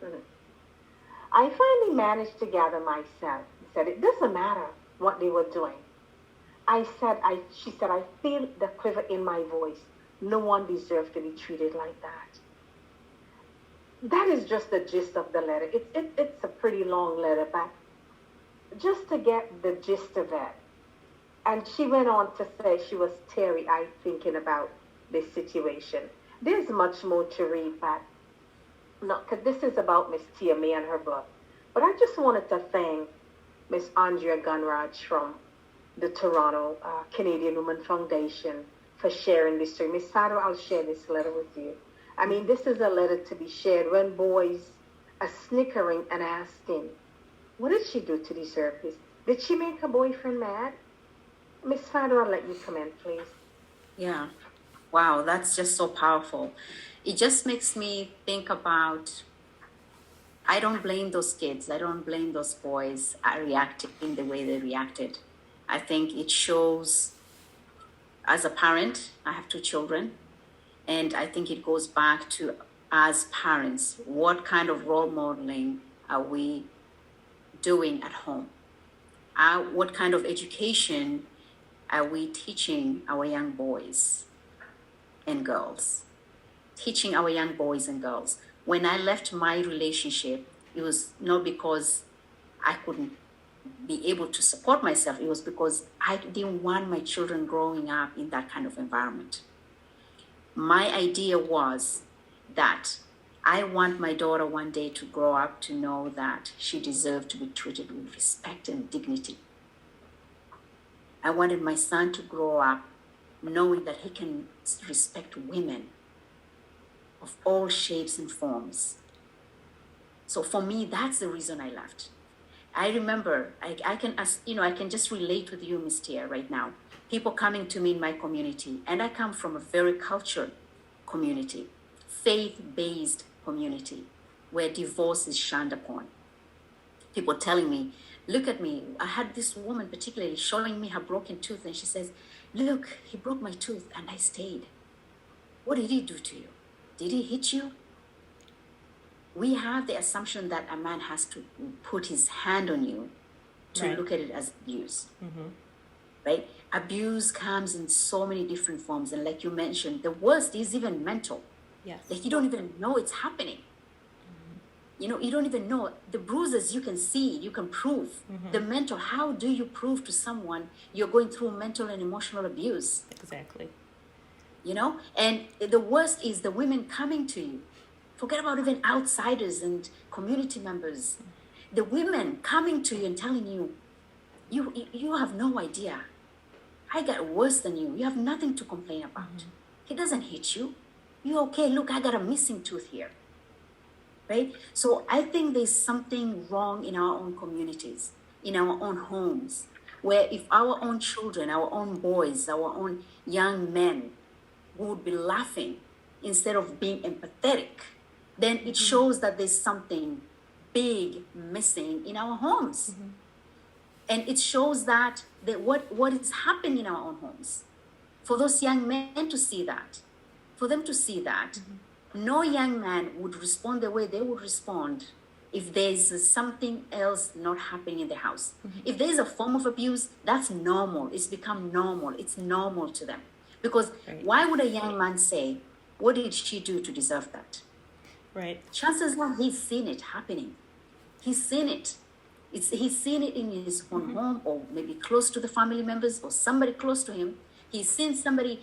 I finally managed to gather myself and said, it doesn't matter what they were doing. She said, I feel the quiver in my voice. No one deserves to be treated like that. That is just the gist of the letter. It's a pretty long letter, but just to get the gist of it. And she went on to say she was teary-eyed thinking about this situation. There's much more to read, but because this is about Miss Tia May and her book. But I just wanted to thank Miss Andrea Gunraj from the Toronto Canadian Women Foundation for sharing this story. Miss Fado, I'll share this letter with you. I mean, this is a letter to be shared when boys are snickering and asking, what did she do to deserve this? Did she make her boyfriend mad? Miss Fado, I'll let you comment, please. Yeah. Wow, that's just so powerful. It just makes me think about, I don't blame those kids. I don't blame those boys reacting the way they reacted. I think it shows, as a parent, I have 2 children, and I think it goes back to, as parents, what kind of role modeling are we doing at home? What kind of education are we teaching our young boys and girls? Teaching our young boys and girls. When I left my relationship, it was not because I couldn't be able to support myself. It was because I didn't want my children growing up in that kind of environment. My idea was that I want my daughter one day to grow up to know that she deserved to be treated with respect and dignity. I wanted my son to grow up knowing that he can respect women of all shapes and forms. So for me, that's the reason I left. I remember, I can just relate with you, Ms. Tia, right now. People coming to me in my community, and I come from a very cultured community, faith-based community, where divorce is shunned upon. People telling me, look at me. I had this woman particularly showing me her broken tooth, and she says, look, he broke my tooth and I stayed. What did he do to you? Did he hit you? we have the assumption that a man has to put his hand on you to Right. look at it as abuse. Mm-hmm. Right? Abuse comes in so many different forms. And like you mentioned, the worst is even mental. Yes. Like you don't even know it's happening. You know, you don't even know. The bruises you can see, you can prove. The mental, how do you prove to someone you're going through mental and emotional abuse? Exactly. You know? And the worst is the women coming to you. Forget about even outsiders and community members. The women coming to you and telling you, you have no idea. I got worse than you. You have nothing to complain about. He doesn't hit you. You okay? Look, I got a missing tooth here. Right? So I think there's something wrong in our own communities, in our own homes, where if our own children, our own boys, our own young men would be laughing instead of being empathetic, then it shows that there's something big missing in our homes. And it shows that what is happening in our own homes. For those young men to see that, for them to see that, no young man would respond the way they would respond if there's something else not happening in the house. If there's a form of abuse, that's normal. It's become normal. It's normal to them. Because why would a young man say, what did she do to deserve that? Right. Chances are he's seen it happening. He's seen it. He's seen it in his own home, or maybe close to the family members, or somebody close to him. He's seen somebody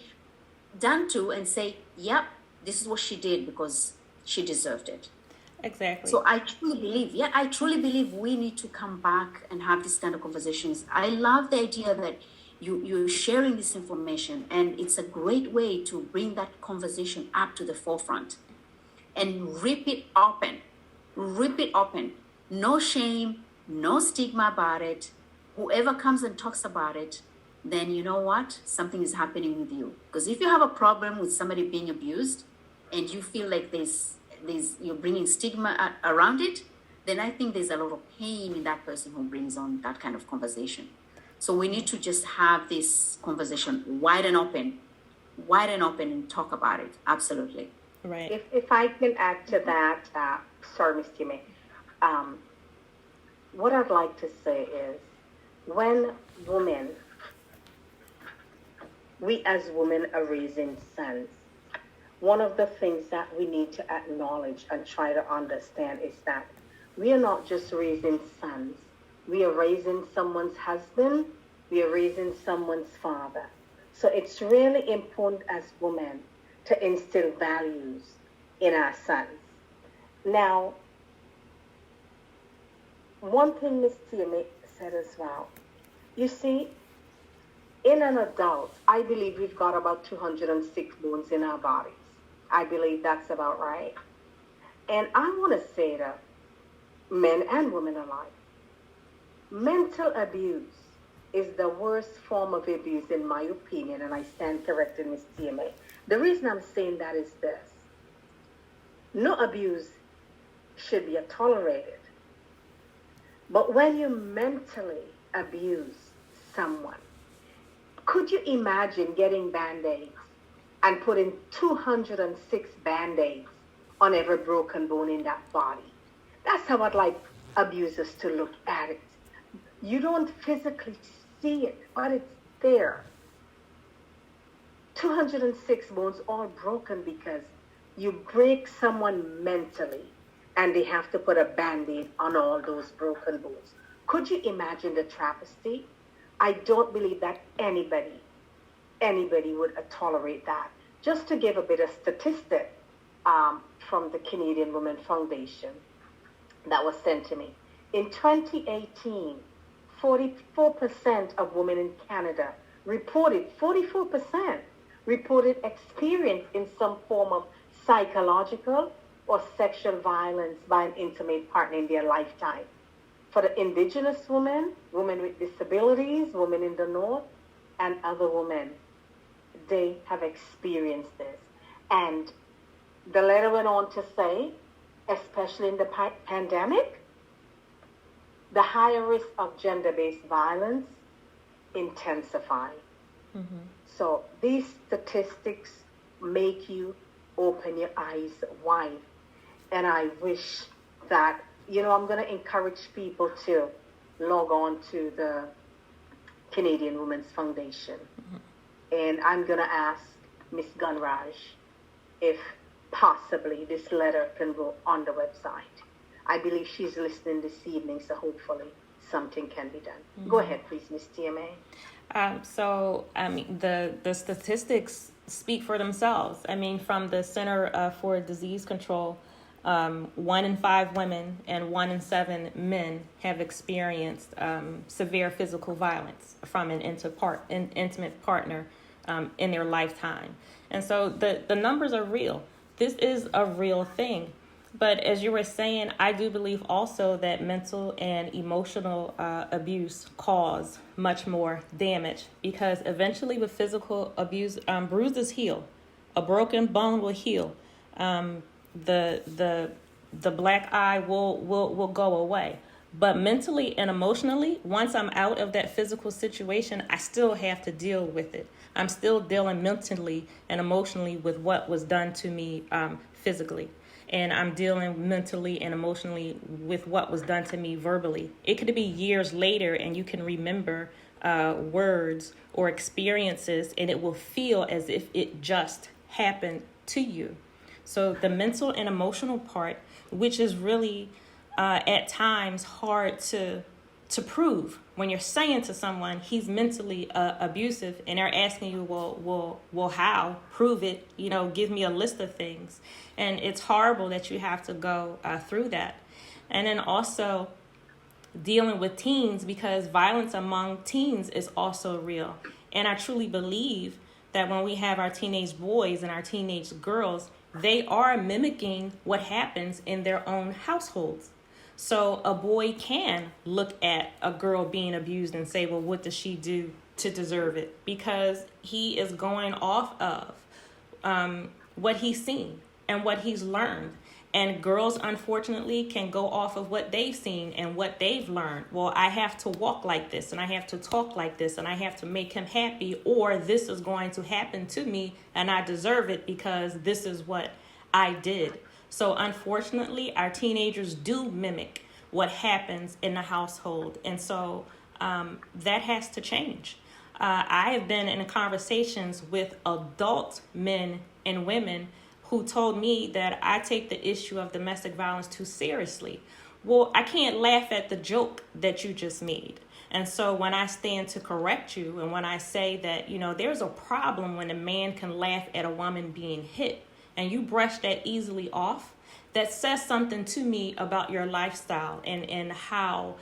done to and say, yep, this is what she did because she deserved it. Exactly. So I truly believe we need to come back and have these kind of conversations. I love the idea that you're sharing this information, and it's a great way to bring that conversation up to the forefront and rip it open. No shame, no stigma about it. Whoever comes and talks about it, then you know what? Something is happening with you. Because if you have a problem with somebody being abused and you feel like you're bringing stigma around it, then I think there's a lot of pain in that person who brings on that kind of conversation. So we need to just have this conversation wide and open and talk about it. Absolutely. Right. If I can add to that, sorry, Ms. Timmy, what I'd like to say is when we as women are raising sons, one of the things that we need to acknowledge and try to understand is that we are not just raising sons. We are raising someone's husband. We are raising someone's father. So it's really important as women to instill values in our sons. Now, one thing Ms. Tierney said as well, you see, in an adult, I believe we've got about 206 bones in our bodies. I believe that's about right. And I want to say to men and women alike, mental abuse is the worst form of abuse in my opinion, and I stand corrected, Ms. TMA. The reason I'm saying that is this. No abuse should be tolerated. But when you mentally abuse someone, could you imagine getting Band-Aids and putting 206 Band-Aids on every broken bone in that body? That's how I'd like abusers to look at it. You don't physically see it, but it's there. 206 bones all broken because you break someone mentally and they have to put a Band-Aid on all those broken bones. Could you imagine the travesty? I don't believe that anybody would tolerate that. Just to give a bit of statistic from the Canadian Women Foundation that was sent to me. In 2018, 44% of women in Canada reported experience in some form of psychological or sexual violence by an intimate partner in their lifetime. For the Indigenous women, women with disabilities, women in the North, and other women, they have experienced this. And the letter went on to say, especially in the pandemic, the higher risk of gender-based violence intensify. So these statistics make you open your eyes wide. And I wish that, I'm going to encourage people to log on to the Canadian Women's Foundation. And I'm going to ask Miss Gunraj if possibly this letter can go on the website. I believe she's listening this evening, so hopefully something can be done. Go ahead, please, Miss TMA. The statistics speak for themselves. From the Center for Disease Control, 1 in 5 women and 1 in 7 men have experienced severe physical violence from an intimate partner in their lifetime. And so the numbers are real. This is a real thing. But as you were saying, I do believe also that mental and emotional abuse cause much more damage, because eventually with physical abuse, bruises heal. A broken bone will heal. The black eye will go away. But mentally and emotionally, once I'm out of that physical situation, I still have to deal with it. I'm still dealing mentally and emotionally with what was done to me physically. And I'm dealing mentally and emotionally with what was done to me verbally. It could be years later and you can remember words or experiences, and it will feel as if it just happened to you. So the mental and emotional part, which is really at times hard to prove. When you're saying to someone he's mentally abusive and they're asking you, well, how? Prove it, give me a list of things. And it's horrible that you have to go through that. And then also dealing with teens, because violence among teens is also real. And I truly believe that when we have our teenage boys and our teenage girls, they are mimicking what happens in their own households. So a boy can look at a girl being abused and say, well, what does she do to deserve it? Because he is going off of what he's seen and what he's learned. And girls, unfortunately, can go off of what they've seen and what they've learned. Well, I have to walk like this, and I have to talk like this, and I have to make him happy, or this is going to happen to me, and I deserve it because this is what I did. So unfortunately, our teenagers do mimic what happens in the household. And so that has to change. I have been in conversations with adult men and women who told me that I take the issue of domestic violence too seriously. Well, I can't laugh at the joke that you just made. And so when I stand to correct you, and when I say that, there's a problem when a man can laugh at a woman being hit, and you brush that easily off, that says something to me about your lifestyle and how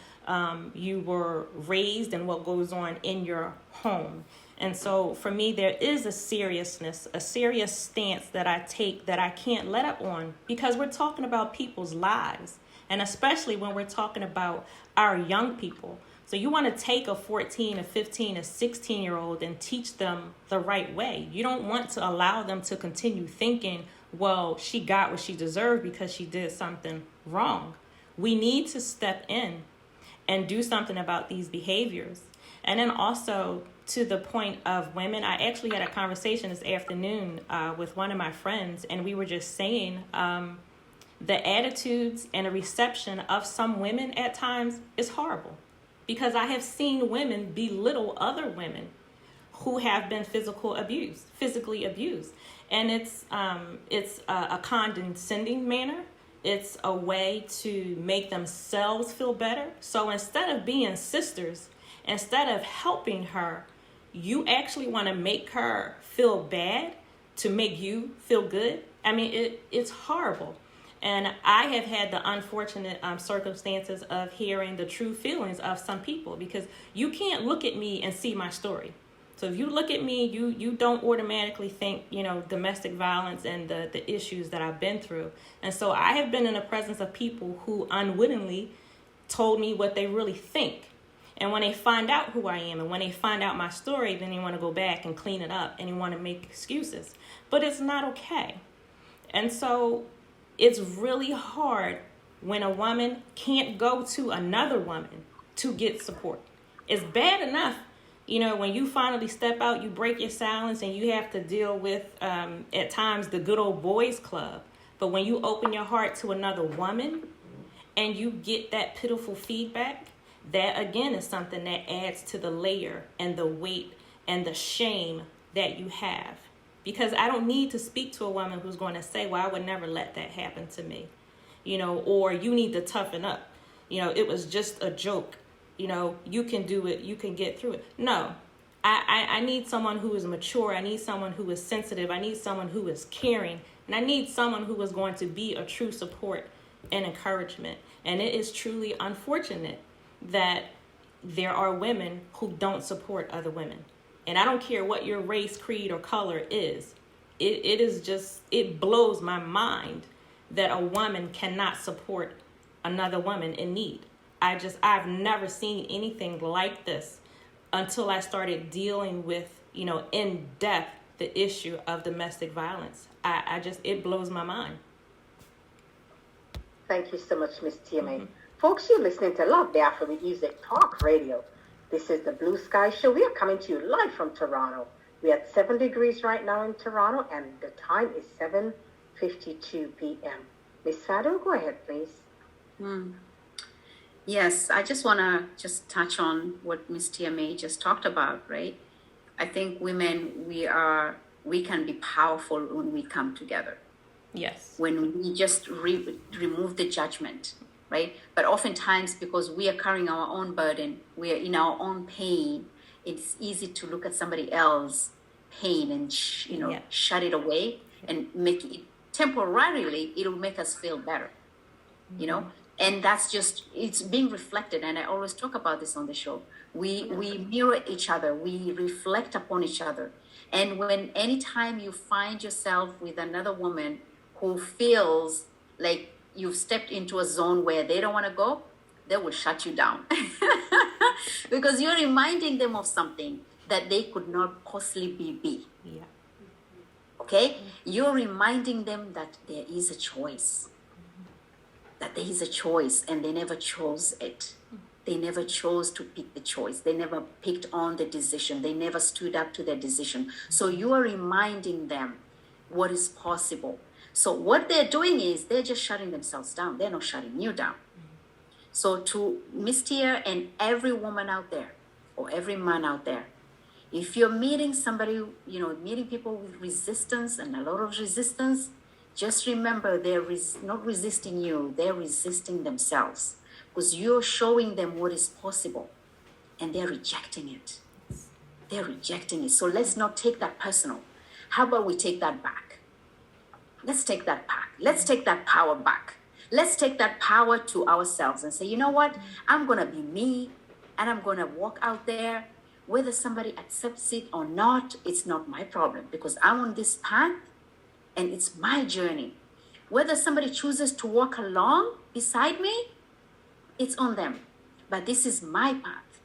you were raised and what goes on in your home. And so for me, there is a seriousness, a serious stance that I take that I can't let up on, because we're talking about people's lives, and especially when we're talking about our young people. So you want to take a 14, a 15, a 16-year-old and teach them the right way. You don't want to allow them to continue thinking, well, she got what she deserved because she did something wrong. We need to step in and do something about these behaviors. And then also to the point of women, I actually had a conversation this afternoon with one of my friends, and we were just saying the attitudes and the reception of some women at times is horrible. Because I have seen women belittle other women who have been physically abused. And it's a condescending manner. It's a way to make themselves feel better. So instead of being sisters, instead of helping her, you actually want to make her feel bad to make you feel good. It's horrible. And I have had the unfortunate circumstances of hearing the true feelings of some people, because you can't look at me and see my story. So if you look at me, you don't automatically think, domestic violence and the issues that I've been through. And so I have been in the presence of people who unwittingly told me what they really think. And when they find out who I am and when they find out my story, then they want to go back and clean it up and they want to make excuses. But it's not okay. And so it's really hard when a woman can't go to another woman to get support. It's bad enough, when you finally step out, you break your silence and you have to deal with, at times, the good old boys club. But when you open your heart to another woman and you get that pitiful feedback, that again is something that adds to the layer and the weight and the shame that you have. Because I don't need to speak to a woman who's going to say, well, I would never let that happen to me, or you need to toughen up. It was just a joke. You can do it. You can get through it. No, I need someone who is mature. I need someone who is sensitive. I need someone who is caring. And I need someone who is going to be a true support and encouragement. And it is truly unfortunate that there are women who don't support other women. And I don't care what your race, creed, or color is. It blows my mind that a woman cannot support another woman in need. I've never seen anything like this until I started dealing with, in depth, the issue of domestic violence. It blows my mind. Thank you so much, Miss TMA. Folks, you're listening to LuvBay Afrobeat Music Talk Radio. This is the Blugh-Skyy Show. We are coming to you live from Toronto. We're at 7 degrees right now in Toronto, and the time is 7:52 p.m. Miss Fado, go ahead, please. Yes, I just want to touch on what Miss TMA just talked about, right? I think women, we can be powerful when we come together. Yes. When we just remove the judgment, right? But oftentimes, because we are carrying our own burden, we are in our own pain, it's easy to look at somebody else's pain and shut it away and make it temporarily. It'll make us feel better, and that's just, it's being reflected. And I always talk about this on the show. We mirror each other. We reflect upon each other. And anytime you find yourself with another woman who feels like you've stepped into a zone where they don't want to go, they will shut you down. Because you're reminding them of something that they could not possibly be. Yeah. Okay? You're reminding them that there is a choice. That there is a choice, and they never chose it. They never chose to pick the choice. They never picked on the decision. They never stood up to their decision. So you are reminding them what is possible. So what they're doing is they're just shutting themselves down. They're not shutting you down. So to Miss Tia and every woman out there, or every man out there, if you're meeting somebody, meeting people with resistance and a lot of resistance, just remember they're not resisting you. They're resisting themselves. Because you're showing them what is possible, and they're rejecting it. They're rejecting it. So let's not take that personal. How about we take that back? Let's take that back. Let's take that power back. Let's take that power to ourselves and say, you know what? I'm going to be me, and I'm going to walk out there. Whether somebody accepts it or not, it's not my problem, because I'm on this path, and it's my journey. Whether somebody chooses to walk along beside me, it's on them. But this is my path,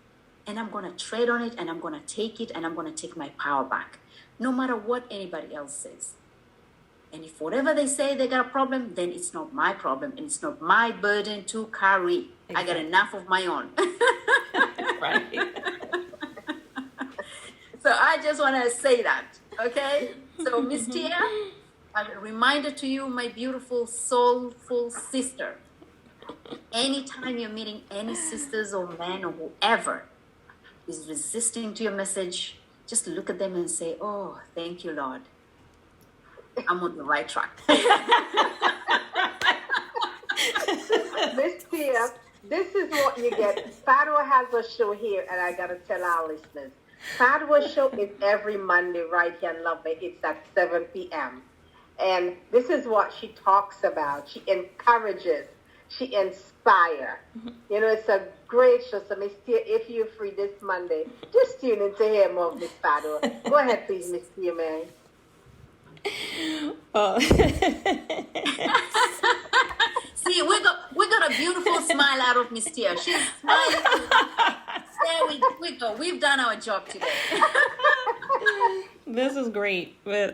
and I'm going to tread on it, and I'm going to take it, and I'm going to take my power back, no matter what anybody else says. And if whatever they say they got a problem, then it's not my problem, and it's not my burden to carry. Exactly. I got enough of my own. Right. So I just want to say that, okay? So Miss Tia, a reminder to you, my beautiful, soulful sister. Anytime you're meeting any sisters or men or whoever is resisting to your message, just look at them and say, oh, thank you, Lord. I'm on the right track. Miss Tia, this is what you get. Fadwa has a show here, and I got to tell our listeners. Fadwa's show is every Monday right here in LuvBay. It's at 7 p.m. And this is what she talks about. She encourages. She inspires. It's a great show. So, Miss Tia, if you're free this Monday, just tune in to hear more of Miss Fadwa. Go ahead, please, Miss Tia, man. Oh. See, we got a beautiful smile out of Miss Tia. She's smiling. There we go. We've done our job today. This is great, but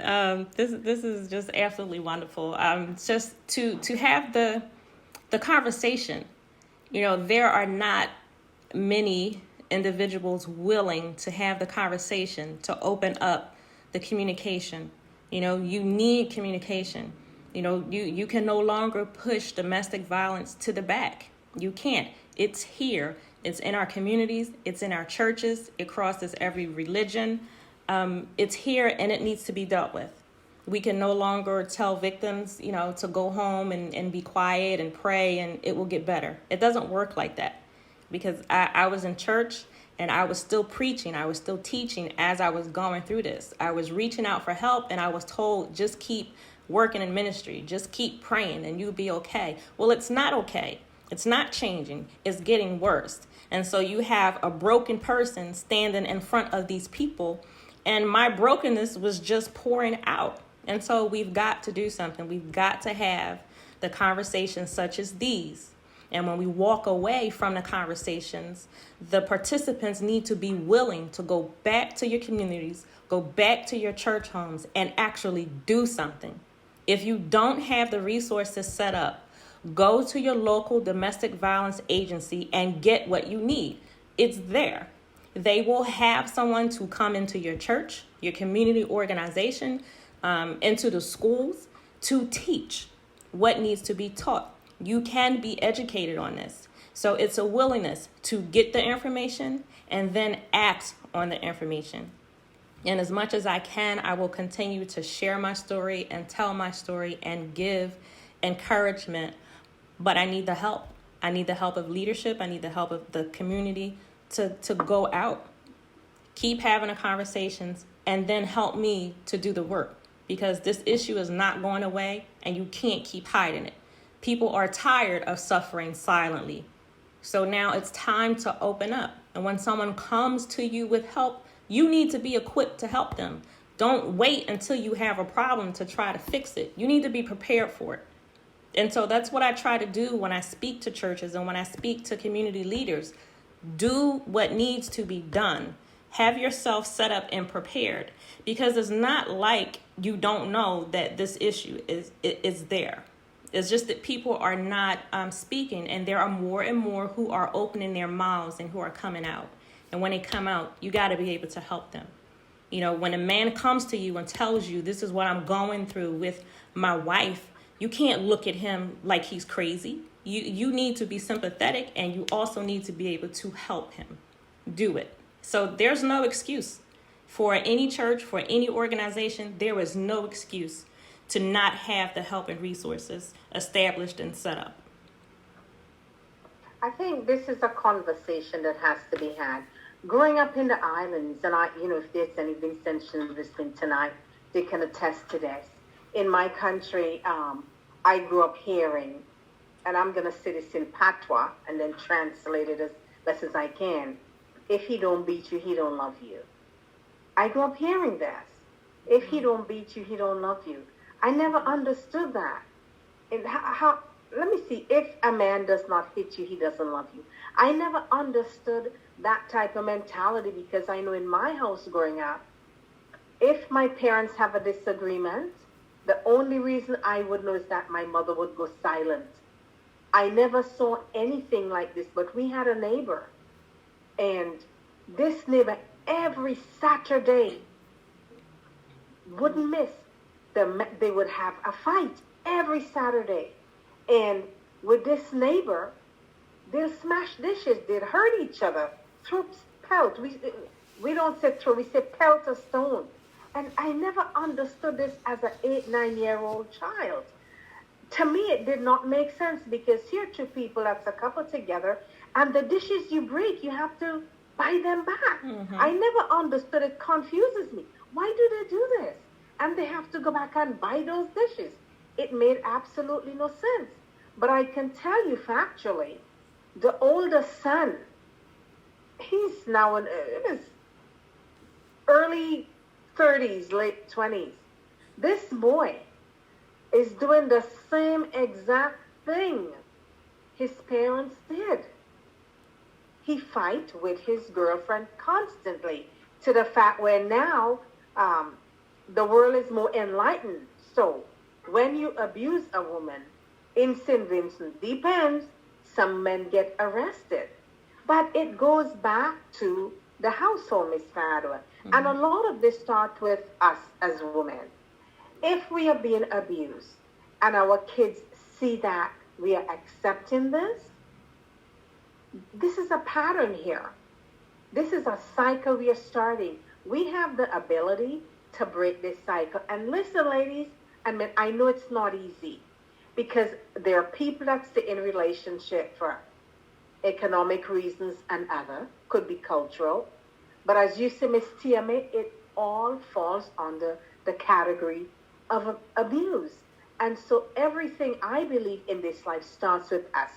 this is just absolutely wonderful. Just to have the conversation. There are not many individuals willing to have the conversation, to open up the communication. You need communication. You can no longer push domestic violence to the back. You can't. It's here. It's in our communities. It's in our churches. It crosses every religion. It's here, and it needs to be dealt with. We can no longer tell victims, to go home and be quiet and pray and it will get better. It doesn't work like that, because I was in church and I was still preaching. I was still teaching as I was going through this. I was reaching out for help, and I was told, just keep working in ministry. Just keep praying and you'll be okay. Well, it's not okay. It's not changing. It's getting worse. And so you have a broken person standing in front of these people, and my brokenness was just pouring out. And so we've got to do something. We've got to have the conversations such as these. And when we walk away from the conversations, the participants need to be willing to go back to your communities, go back to your church homes, and actually do something. If you don't have the resources set up, go to your local domestic violence agency and get what you need. It's there. They will have someone to come into your church, your community organization, into the schools to teach what needs to be taught. You can be educated on this. So it's a willingness to get the information and then act on the information. And as much as I can, I will continue to share my story and tell my story and give encouragement. But I need the help. I need the help of leadership. I need the help of the community to go out, keep having the conversations, and then help me to do the work. Because this issue is not going away, and you can't keep hiding it. People are tired of suffering silently. So now it's time to open up. And when someone comes to you with help, you need to be equipped to help them. Don't wait until you have a problem to try to fix it. You need to be prepared for it. And so that's what I try to do when I speak to churches and when I speak to community leaders. Do what needs to be done. Have yourself set up and prepared, because it's not like you don't know that this issue is there. It's just that people are not speaking, and there are more and more who are opening their mouths and who are coming out. And when they come out, you got to be able to help them. When a man comes to you and tells you, this is what I'm going through with my wife, you can't look at him like he's crazy. You need to be sympathetic, and you also need to be able to help him do it. So there's no excuse for any church, for any organization. There is no excuse to not have the help and resources established and set up. I think this is a conversation that has to be had. Growing up in the islands, and if there's any Vincentians listening tonight, they can attest to this. In my country, I grew up hearing, and I'm going to say this in patois and then translate it as best as I can. If he don't beat you, he don't love you. I grew up hearing this. If he don't beat you, he don't love you. I never understood that. And let me see. If a man does not hit you, he doesn't love you. I never understood that type of mentality, because I know in my house growing up, if my parents have a disagreement, the only reason I would know is that my mother would go silent. I never saw anything like this, but we had a neighbor. And this neighbor every Saturday wouldn't miss. They would have a fight every Saturday. And with this neighbor, they'll smash dishes. They'll hurt each other. Throw pelt. We don't say throw, we say pelt a stone. And I never understood this as an 8-9-year-old child. To me, it did not make sense, because here are two people that's a couple together, and the dishes you break, you have to buy them back. Mm-hmm. I never understood. It confuses me. Why do they do this? And they have to go back and buy those dishes. It made absolutely no sense. But I can tell you factually, the older son, he's now in his early 30s, late 20s. This boy is doing the same exact thing his parents did. He fight with his girlfriend constantly, to the fact where now the world is more enlightened. So when you abuse a woman in St. Vincent, depends, some men get arrested. But it goes back to the household, Miss Faradua. Mm-hmm. And a lot of this starts with us as women. If we are being abused, and our kids see that we are accepting this is a pattern here. This is a cycle we are starting. We have the ability to break this cycle. And listen, ladies, I know it's not easy because there are people that stay in relationship for economic reasons and other, could be cultural. But as you say, Miss TMA, it all falls under the category of abuse. And so everything I believe in this life starts with us.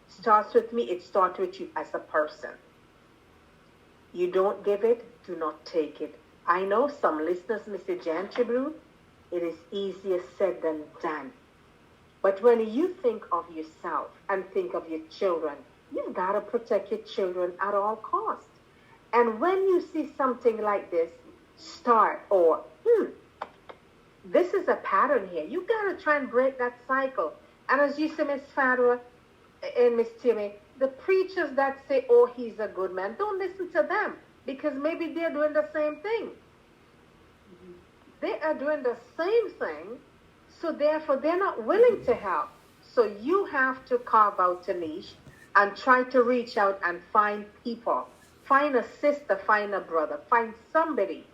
Starts with me, it starts with you as a person. You don't give it, do not take it. I know some listeners, Mr. Gentry, it is easier said than done. But when you think of yourself and think of your children, you've got to protect your children at all costs. And when you see something like this, start this is a pattern here. You've got to try and break that cycle. And as you say, Miss Fadwa and Miss Timmy, the preachers that say, oh, he's a good man, don't listen to them because maybe they're doing the same thing. They are doing the same thing, so therefore they're not willing to help. So you have to carve out a niche and try to reach out and find people. Find a sister, find a brother, find somebody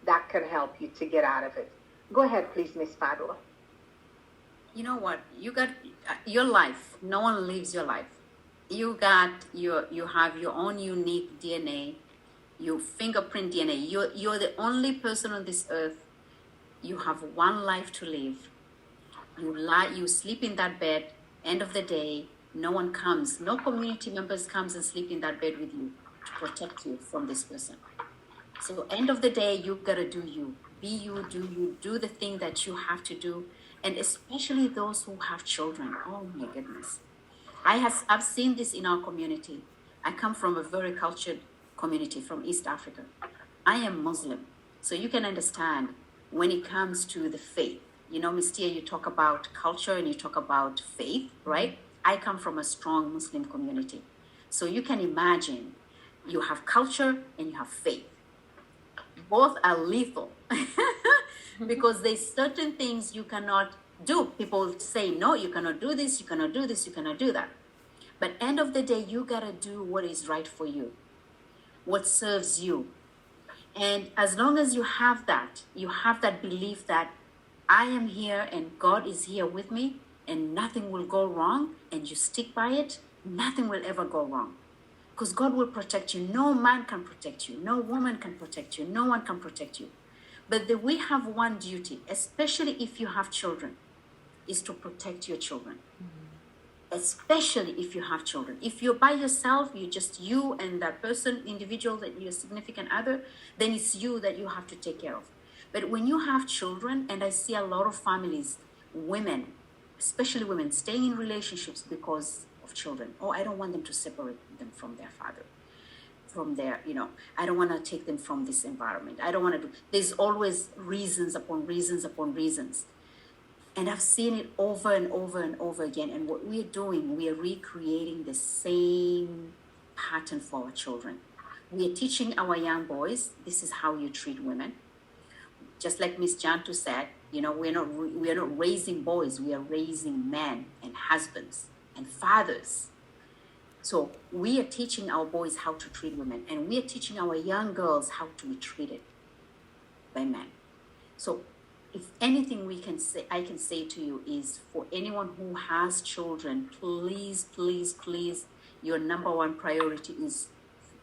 that can help you to get out of it. Go ahead, please, Miss Fadwa. You know what? You got your life. No one lives your life. You have your own unique DNA, your fingerprint DNA. You're the only person on this earth. You have one life to live. You sleep in that bed. End of the day, no one comes. No community members comes and sleep in that bed with you to protect you from this person. So end of the day, you gotta do you. Be you, do the thing that you have to do. And especially those who have children. Oh my goodness. I've seen this in our community. I come from a very cultured community from East Africa. I am Muslim. So you can understand when it comes to the faith. You know, Ms. Tia, you talk about culture and you talk about faith, right? I come from a strong Muslim community. So you can imagine you have culture and you have faith. Both are lethal because there's certain things you cannot do. People say, no, you cannot do this, you cannot do this, you cannot do that. But end of the day, you gotta do what is right for you, what serves you. And as long as you have that belief that I am here and God is here with me and nothing will go wrong, and you stick by it, nothing will ever go wrong. Because God will protect you. No man can protect you. No woman can protect you. No one can protect you. But we have one duty, especially if you have children, is to protect your children. Mm-hmm. Especially if you have children. If you're by yourself, you're just you and that person, individual, that your significant other, then it's you that you have to take care of. But when you have children, and I see a lot of families, women, especially women, staying in relationships because of children. Oh, I don't want them to separate them from their father, from their, I don't want to take them from this environment. I don't want to do, there's always reasons upon reasons upon reasons. And I've seen it over and over and over again. And what we're doing, we are recreating the same pattern for our children. We are teaching our young boys, this is how you treat women. Just like Miss Jantu said, we are not raising boys, we are raising men and husbands and fathers. So we are teaching our boys how to treat women, and we are teaching our young girls how to be treated by men. So if anything I can say to you is, for anyone who has children, please, please, please, your number one priority is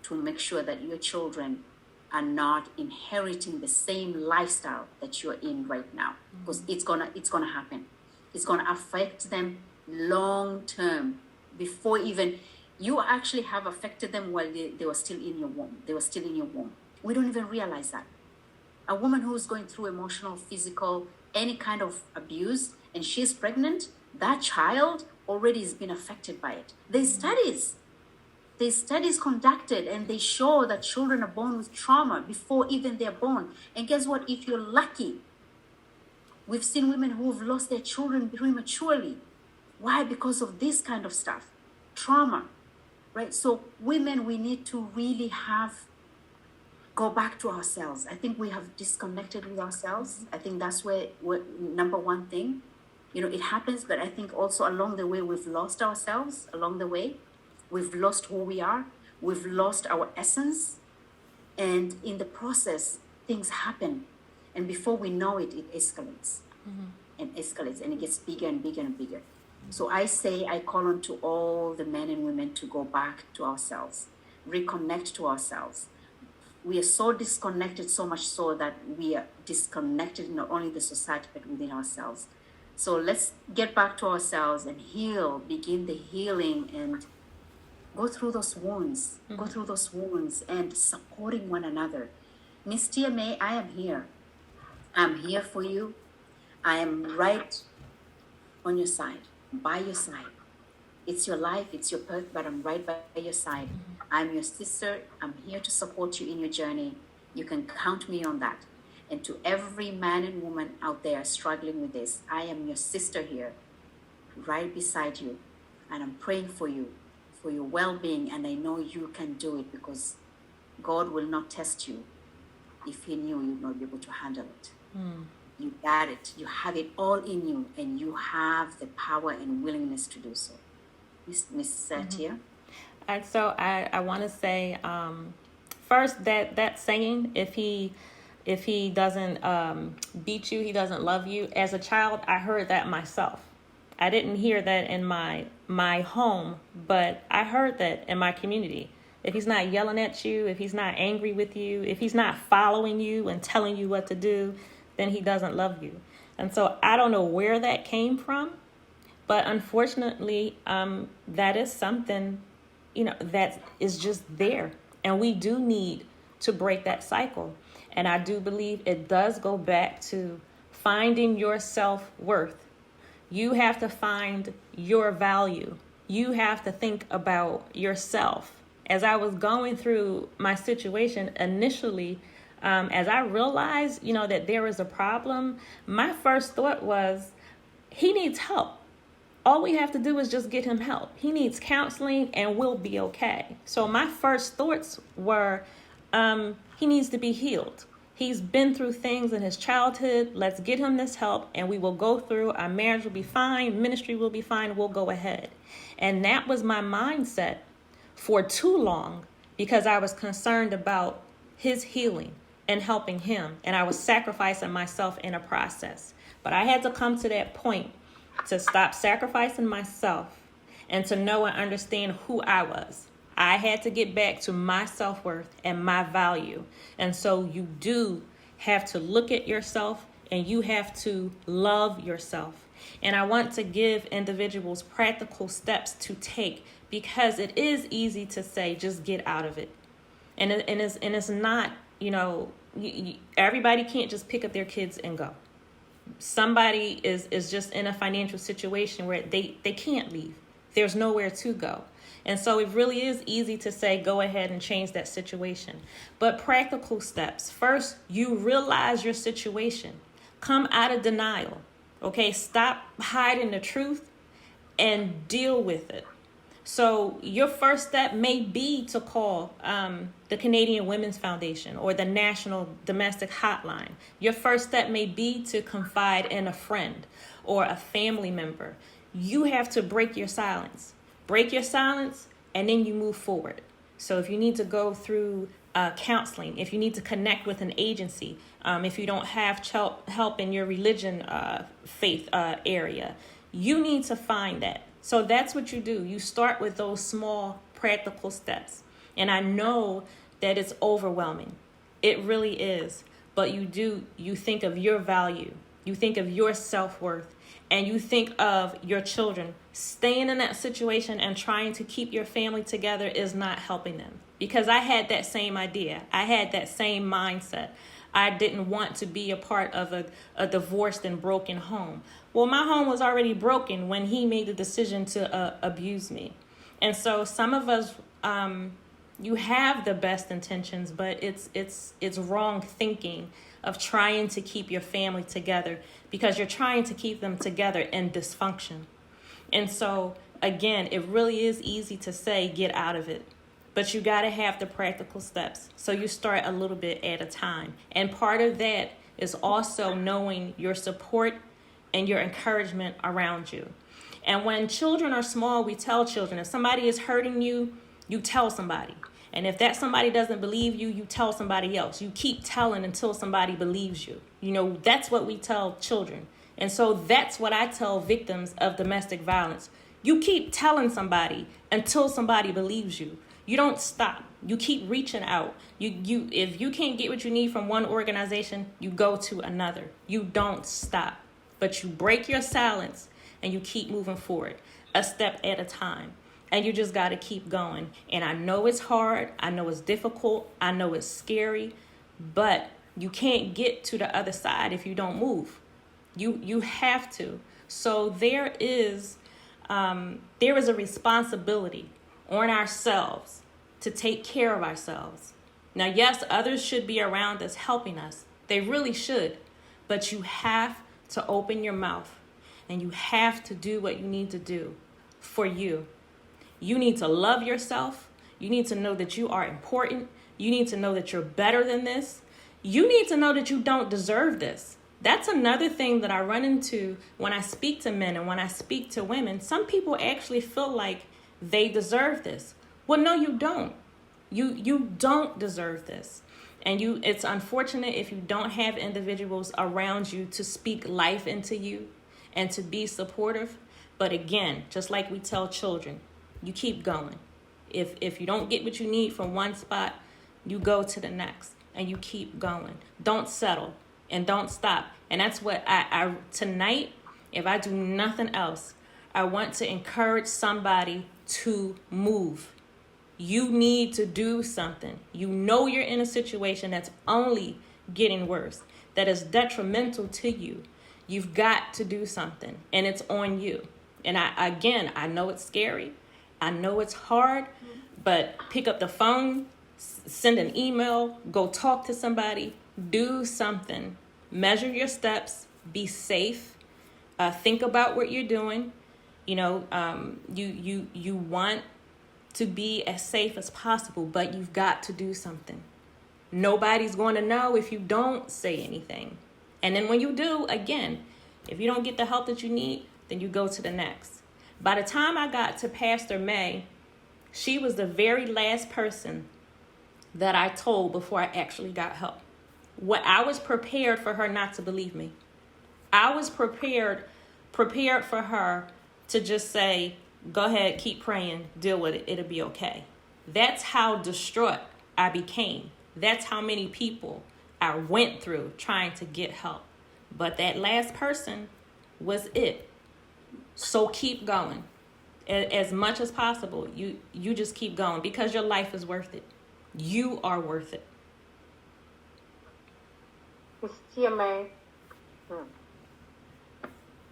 to make sure that your children are not inheriting the same lifestyle that you're in right now, because it's gonna happen. It's gonna affect them long term, before even you actually have affected them while they were still in your womb. We don't even realize that. A woman who's going through emotional, physical, any kind of abuse, and she's pregnant, that child already has been affected by it. There's studies conducted, and they show that children are born with trauma before even they're born. And guess what? If you're lucky, we've seen women who have lost their children prematurely. Why? Because of this kind of stuff, trauma, right? So women, we need to really go back to ourselves. I think we have disconnected with ourselves. I think that's where number one thing. It happens, but I think also along the way, we've lost ourselves along the way. We've lost who we are. We've lost our essence. And in the process, things happen. And before we know it, it escalates and escalates, and it gets bigger and bigger and bigger. So I call on to all the men and women to go back to ourselves, reconnect to ourselves. We are so disconnected, so much so that we are disconnected not only the society, but within ourselves. So let's get back to ourselves and begin the healing, and go through those wounds, and supporting one another. Miss TMA, I am here. I'm here for you. I am right on your side, by your side. It's your life, it's your birth, but I'm right by your side. I'm your sister. I'm here to support you in your journey. You can count me on that. And to every man and woman out there struggling with this, I am your sister here, right beside you. And I'm praying for you, for your well-being. And I know you can do it, because God will not test you if he knew you'd not be able to handle it. You got it. You have it all in you, and you have the power and willingness to do so. Miss Tia? And so I want to say, first, that saying, if he doesn't beat you, he doesn't love you. As a child, I heard that myself. I didn't hear that in my home, but I heard that in my community. If he's not yelling at you, if he's not angry with you, if he's not following you and telling you what to do, then he doesn't love you. And so I don't know where that came from, but unfortunately, that is something, that is just there. And we do need to break that cycle. And I do believe it does go back to finding your self-worth. You have to find your value. You have to think about yourself. As I was going through my situation initially, as I realized, that there was a problem, my first thought was, he needs help. All we have to do is just get him help. He needs counseling and we'll be okay. So my first thoughts were, he needs to be healed. He's been through things in his childhood. Let's get him this help and we will go through. Our marriage will be fine. Ministry will be fine. We'll go ahead. And that was my mindset for too long, because I was concerned about his healing and helping him. And I was sacrificing myself in a process. But I had to come to that point to stop sacrificing myself and to know and understand who I was. I had to get back to my self-worth and my value. And so you do have to look at yourself and you have to love yourself. And I want to give individuals practical steps to take, because it is easy to say, just get out of it. And it's not, everybody can't just pick up their kids and go. Somebody is just in a financial situation where they can't leave. There's nowhere to go. And so it really is easy to say, go ahead and change that situation. But practical steps. First, you realize your situation. Come out of denial. Okay, stop hiding the truth and deal with it. So your first step may be to call the Canadian Women's Foundation or the National Domestic Hotline. Your first step may be to confide in a friend or a family member. You have to break your silence. Break your silence, and then you move forward. So if you need to go through counseling, if you need to connect with an agency, if you don't have help in your religion, faith area, you need to find that. So that's what you do. You start with those small practical steps. And I know that it's overwhelming. It really is. But you think of your value. You think of your self-worth. And you think of your children. Staying in that situation and trying to keep your family together is not helping them. Because I had that same idea. I had that same mindset. I didn't want to be a part of a divorced and broken home. Well, my home was already broken when he made the decision to abuse me. And so some of us, you have the best intentions, but it's wrong thinking of trying to keep your family together, because you're trying to keep them together in dysfunction. And so, again, it really is easy to say, get out of it. But you got to have the practical steps. So you start a little bit at a time. And part of that is also knowing your support, and your encouragement around you. And when children are small, we tell children, if somebody is hurting you, you tell somebody. And if that somebody doesn't believe you, you tell somebody else. You keep telling until somebody believes you. You know, that's what we tell children. And so that's what I tell victims of domestic violence. You keep telling somebody until somebody believes you. You don't stop. You keep reaching out. You if you can't get what you need from one organization, you go to another. You don't stop. But you break your silence and you keep moving forward, a step at a time. And you just got to keep going. And I know it's hard. I know it's difficult. I know it's scary. But you can't get to the other side if you don't move. You have to. So there is a responsibility on ourselves to take care of ourselves. Now, yes, others should be around us helping us. They really should. But you have to open your mouth and you have to do what you need to do for you. You need to love yourself. You need to know that you are important. You need to know that you're better than this. You need to know that you don't deserve this. That's another thing that I run into when I speak to men and when I speak to women. Some people actually feel like they deserve this. Well, no, you don't. You don't deserve this. And it's unfortunate if you don't have individuals around you to speak life into you and to be supportive. But again, just like we tell children, you keep going. If you don't get what you need from one spot, you go to the next and you keep going. Don't settle and don't stop. And that's what I tonight, if I do nothing else, I want to encourage somebody to move. You need to do something. You know you're in a situation that's only getting worse, that is detrimental to you. You've got to do something, and it's on you. And I know it's scary. I know it's hard, but pick up the phone, send an email, go talk to somebody, do something. Measure your steps, be safe, think about what you're doing. You know, you want to be as safe as possible, but you've got to do something. Nobody's going to know if you don't say anything. And then when you do, again, if you don't get the help that you need, then you go to the next. By the time I got to Pastor May, she was the very last person that I told before I actually got help. What I was prepared for her not to believe me. I was prepared for her to just say, go ahead, keep praying, deal with it, it'll be okay. That's how distraught I became. That's how many people I went through trying to get help. But that last person was it. So keep going. As much as possible, you just keep going because your life is worth it. You are worth it. Miss TMA,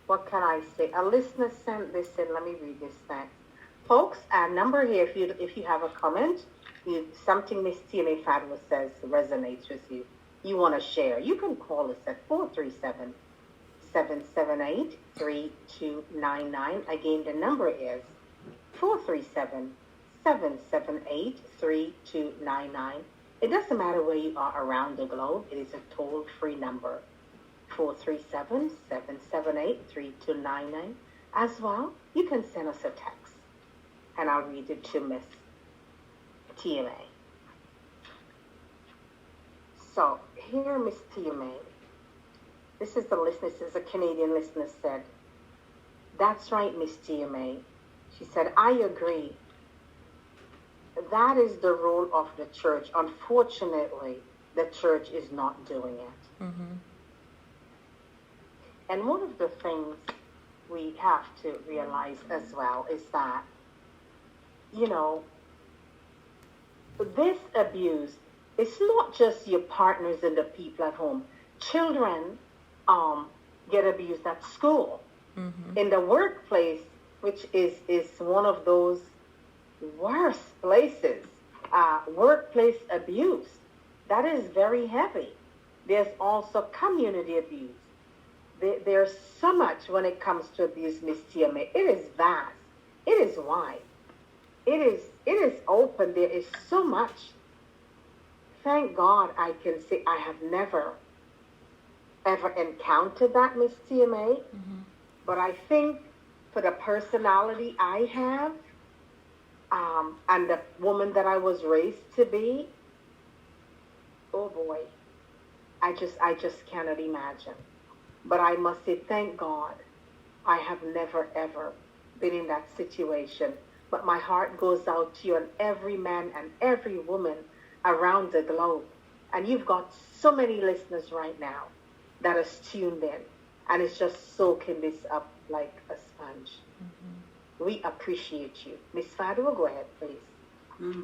what can I say? A listener sent this in. Let me read this next. Folks, our number here, if you have a comment, something Miss TMA Fabulous says resonates with you, you want to share, you can call us at 437-778-3299. Again, the number is 437-778-3299. It doesn't matter where you are around the globe. It is a toll-free number, 437-778-3299. As well, you can send us a text, and I'll read it to Miss TMA. So, here, Miss TMA, this is the listener, this is a Canadian listener said, that's right, Miss TMA. She said, I agree. That is the role of the church. Unfortunately, the church is not doing it. Mm-hmm. And one of the things we have to realize as well is that, you know, this abuse, it's not just your partners and the people at home. Children get abused at school, in the workplace, which is one of those worst places. Workplace abuse, that is very heavy. There's also community abuse. There's so much when it comes to abuse, Miss TMA. It is vast. It is wide. It is open. There is so much. Thank God I can say I have never ever encountered that, Miss TMA. But I think for the personality I have, and the woman that I was raised to be, oh boy, I just cannot imagine. But I must say, thank God, I have never ever been in that situation. But my heart goes out to you and every man and every woman around the globe. And you've got so many listeners right now that is tuned in, and it's just soaking this up like a sponge. We appreciate you. Miss Fadwa, go ahead, please.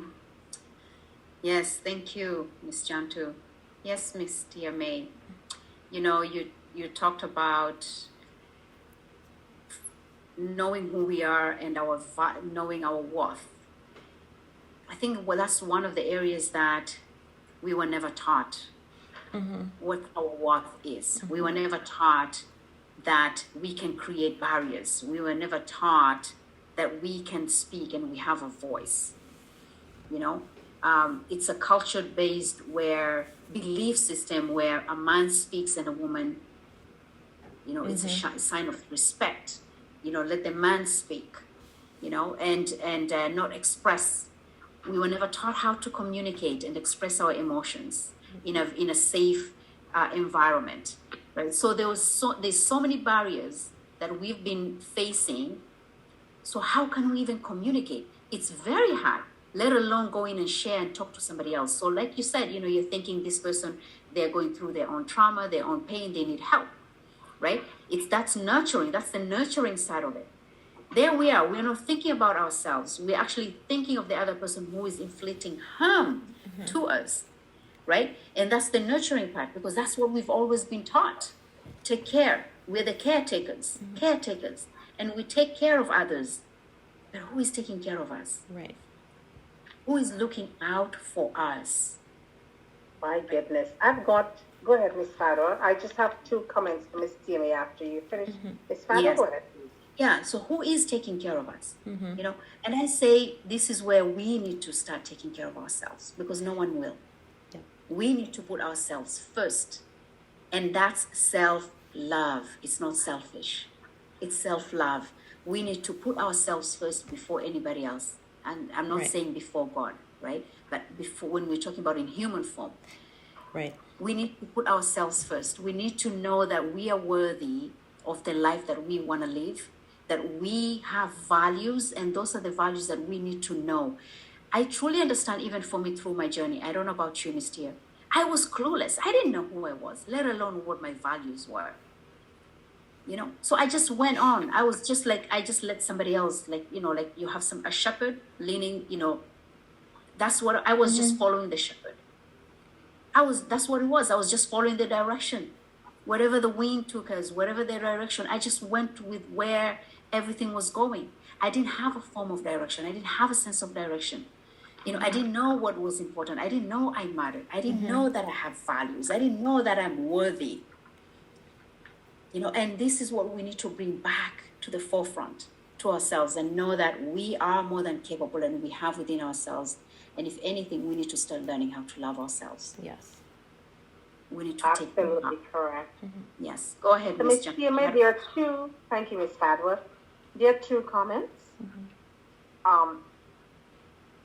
Yes, thank you, Miss Jantu. Yes, Miss TMA. You know, you talked about knowing who we are and knowing our worth. I think that's one of the areas that we were never taught what our worth is. We were never taught that we can create barriers. We were never taught that we can speak and we have a voice. You know, it's a culture-based belief system where a man speaks and a woman, you know, it's a sign of respect. You know, let the man speak, you know, and not express. We were never taught how to communicate and express our emotions in a safe environment, right? So there's so many barriers that we've been facing. So how can we even communicate? It's very hard, let alone go in and share and talk to somebody else. So like you said, you know, you're thinking this person, they're going through their own trauma, their own pain, they need help, right? That's nurturing. That's the nurturing side of it. There we are. We're not thinking about ourselves. We're actually thinking of the other person who is inflicting harm to us, right? And that's the nurturing part, because that's what we've always been taught. Take care. We're the caretakers, and we take care of others. But who is taking care of us? Right. Who is looking out for us? My goodness. Go ahead, Miss Fadwa. I just have 2 comments for Miss TMA after you finish. Miss Fadwa, Yes. go ahead, please. Yeah, so who is taking care of us? You know, and I say this is where we need to start taking care of ourselves, because no one will. Yeah. We need to put ourselves first, and that's self-love. It's not selfish. It's self-love. We need to put ourselves first before anybody else. And I'm not saying before God, right? But before, when we're talking about in human form. Right. We need to put ourselves first. We need to know that we are worthy of the life that we want to live, that we have values, and those are the values that we need to know. I truly understand, even for me through my journey. I don't know about you, Miss Tia. I was clueless. I didn't know who I was, let alone what my values were. You know, so I just went on. I was just like, I just let somebody else, like, you know, like you have a shepherd leaning, you know, that's what I was, just following the shepherd. That's what it was. I was just following the direction. Wherever the wind took us, whatever the direction, I just went with where everything was going. I didn't have a form of direction. I didn't have a sense of direction. You know, I didn't know what was important. I didn't know I mattered. I didn't know that I have values. I didn't know that I'm worthy. You know, and this is what we need to bring back to the forefront to ourselves, and know that we are more than capable, and we have within ourselves. And if anything, we need to start learning how to love ourselves. Yes. We need to take Absolutely correct. Yes. Go ahead, So, Ms. Miss John. TMA, there are 2, thank you, Miss Fadwa. There are 2 comments.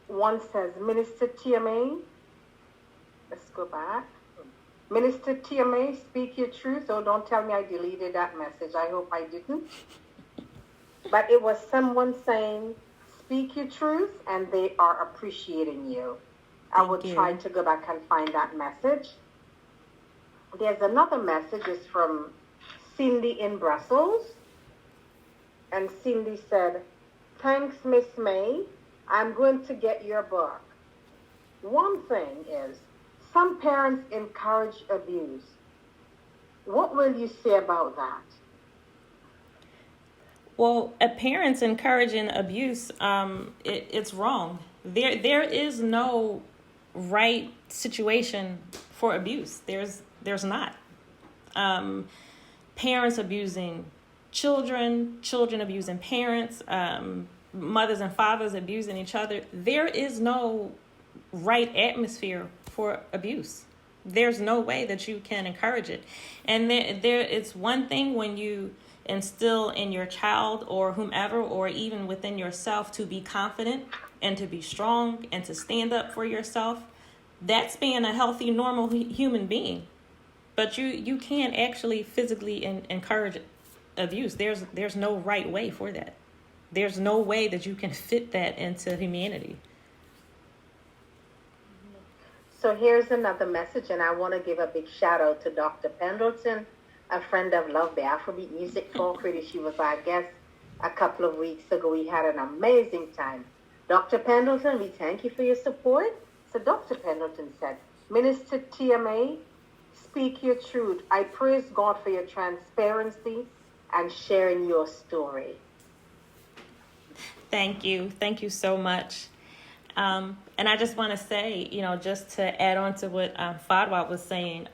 One says, Minister TMA, let's go back. Minister TMA, speak your truth. Oh, don't tell me I deleted that message. I hope I didn't. But it was someone saying, speak your truth, and they are appreciating you. I will try to go back and find that message. There's another message, it's from Cindy in Brussels. And Cindy said, thanks, Miss May. I'm going to get your book. One thing is, some parents encourage abuse. What will you say about that? Well, parents encouraging abuse, it's wrong. There is no right situation for abuse. There's not. Parents abusing children abusing parents, mothers and fathers abusing each other. There is no right atmosphere for abuse. There's no way that you can encourage it. And it's one thing when you instill in your child or whomever, or even within yourself, to be confident and to be strong and to stand up for yourself. That's being a healthy, normal human being. But you can't actually physically encourage abuse. There's no right way for that. There's no way that you can fit that into humanity. So here's another message, and I want to give a big shout out to Dr. Pendleton, a friend of LuvBay Afrobeat Music Talk Radio. She was our guest a couple of weeks ago. We had an amazing time. Dr. Pendleton, we thank you for your support. So Dr. Pendleton said, Minister TMA, speak your truth. I praise God for your transparency and sharing your story. Thank you. Thank you so much. And I just want to say, just to add on to what Fadwa was saying,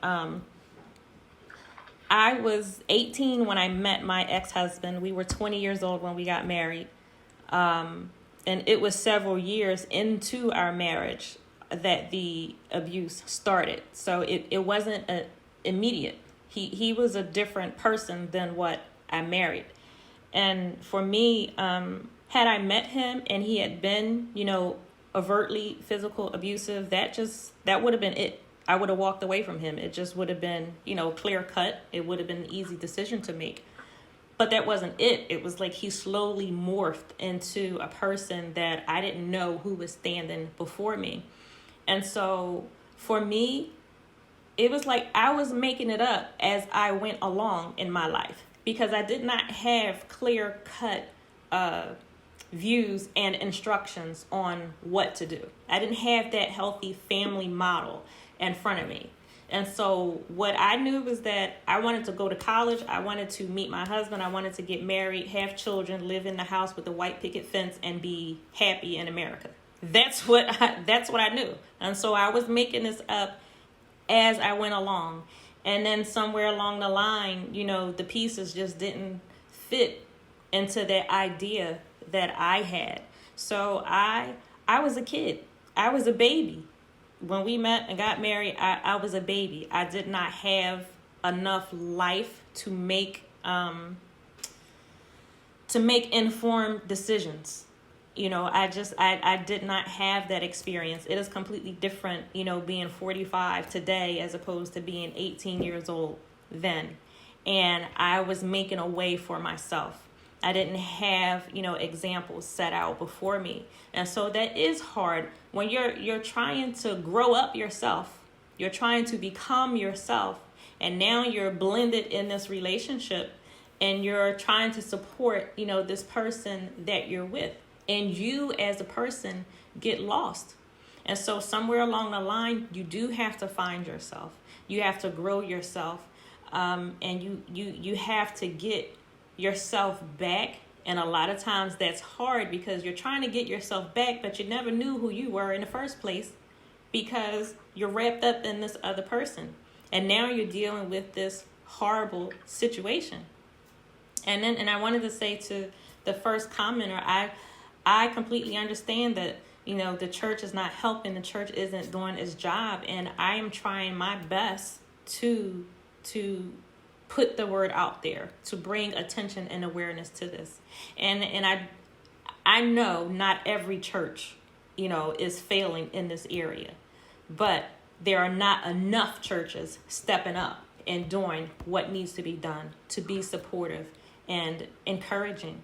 I was 18 when I met my ex-husband. We were 20 years old when we got married. And it was several years into our marriage that the abuse started. So it wasn't immediate. He was a different person than what I married. And for me, had I met him and he had been, overtly physical abusive, that would have been it. I would have walked away from him. It just would have been, clear cut. It would have been an easy decision to make. But that wasn't it. It was like he slowly morphed into a person that I didn't know who was standing before me. And so for me, it was like I was making it up as I went along in my life, because I did not have clear cut views and instructions on what to do. I didn't have that healthy family model in front of me. And so what I knew was that I wanted to go to college. I wanted to meet my husband. I wanted to get married, have children, live in the house with the white picket fence, and be happy in America. That's what I knew. And so I was making this up as I went along. And then somewhere along the line, the pieces just didn't fit into that idea that I had. So I was a kid. I was a baby. When we met and got married, I was a baby. I did not have enough life to make informed decisions. I did not have that experience. It is completely different, being 45 today as opposed to being 18 years old then. And I was making a way for myself. I didn't have, examples set out before me. And so that is hard when you're trying to grow up yourself. You're trying to become yourself. And now you're blended in this relationship and you're trying to support, this person that you're with. And you as a person get lost. And so somewhere along the line, you do have to find yourself. You have to grow yourself. And you have to get yourself back. And a lot of times that's hard because you're trying to get yourself back, but you never knew who you were in the first place because you're wrapped up in this other person. And now you're dealing with this horrible situation. And I wanted to say to the first commenter, I completely understand that, the church is not helping, the church isn't doing its job, and I am trying my best to put the word out there, to bring attention and awareness to this. And I know not every church, is failing in this area, but there are not enough churches stepping up and doing what needs to be done to be supportive and encouraging.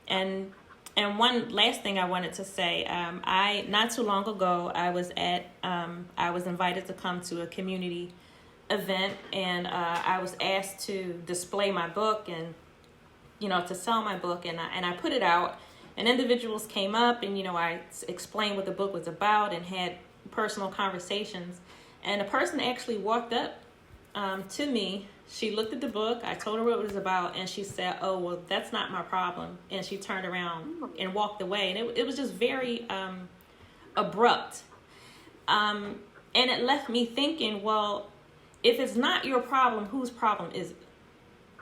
And one last thing I wanted to say, I not too long ago, I was invited to come to a community event, and I was asked to display my book and, to sell my book, and I put it out, and individuals came up and, I explained what the book was about and had personal conversations, and a person actually walked up to me. She looked at the book, I told her what it was about, and she said, "Oh, well, that's not my problem," and she turned around and walked away, and it was just very abrupt, and it left me thinking, well, if it's not your problem, whose problem is it?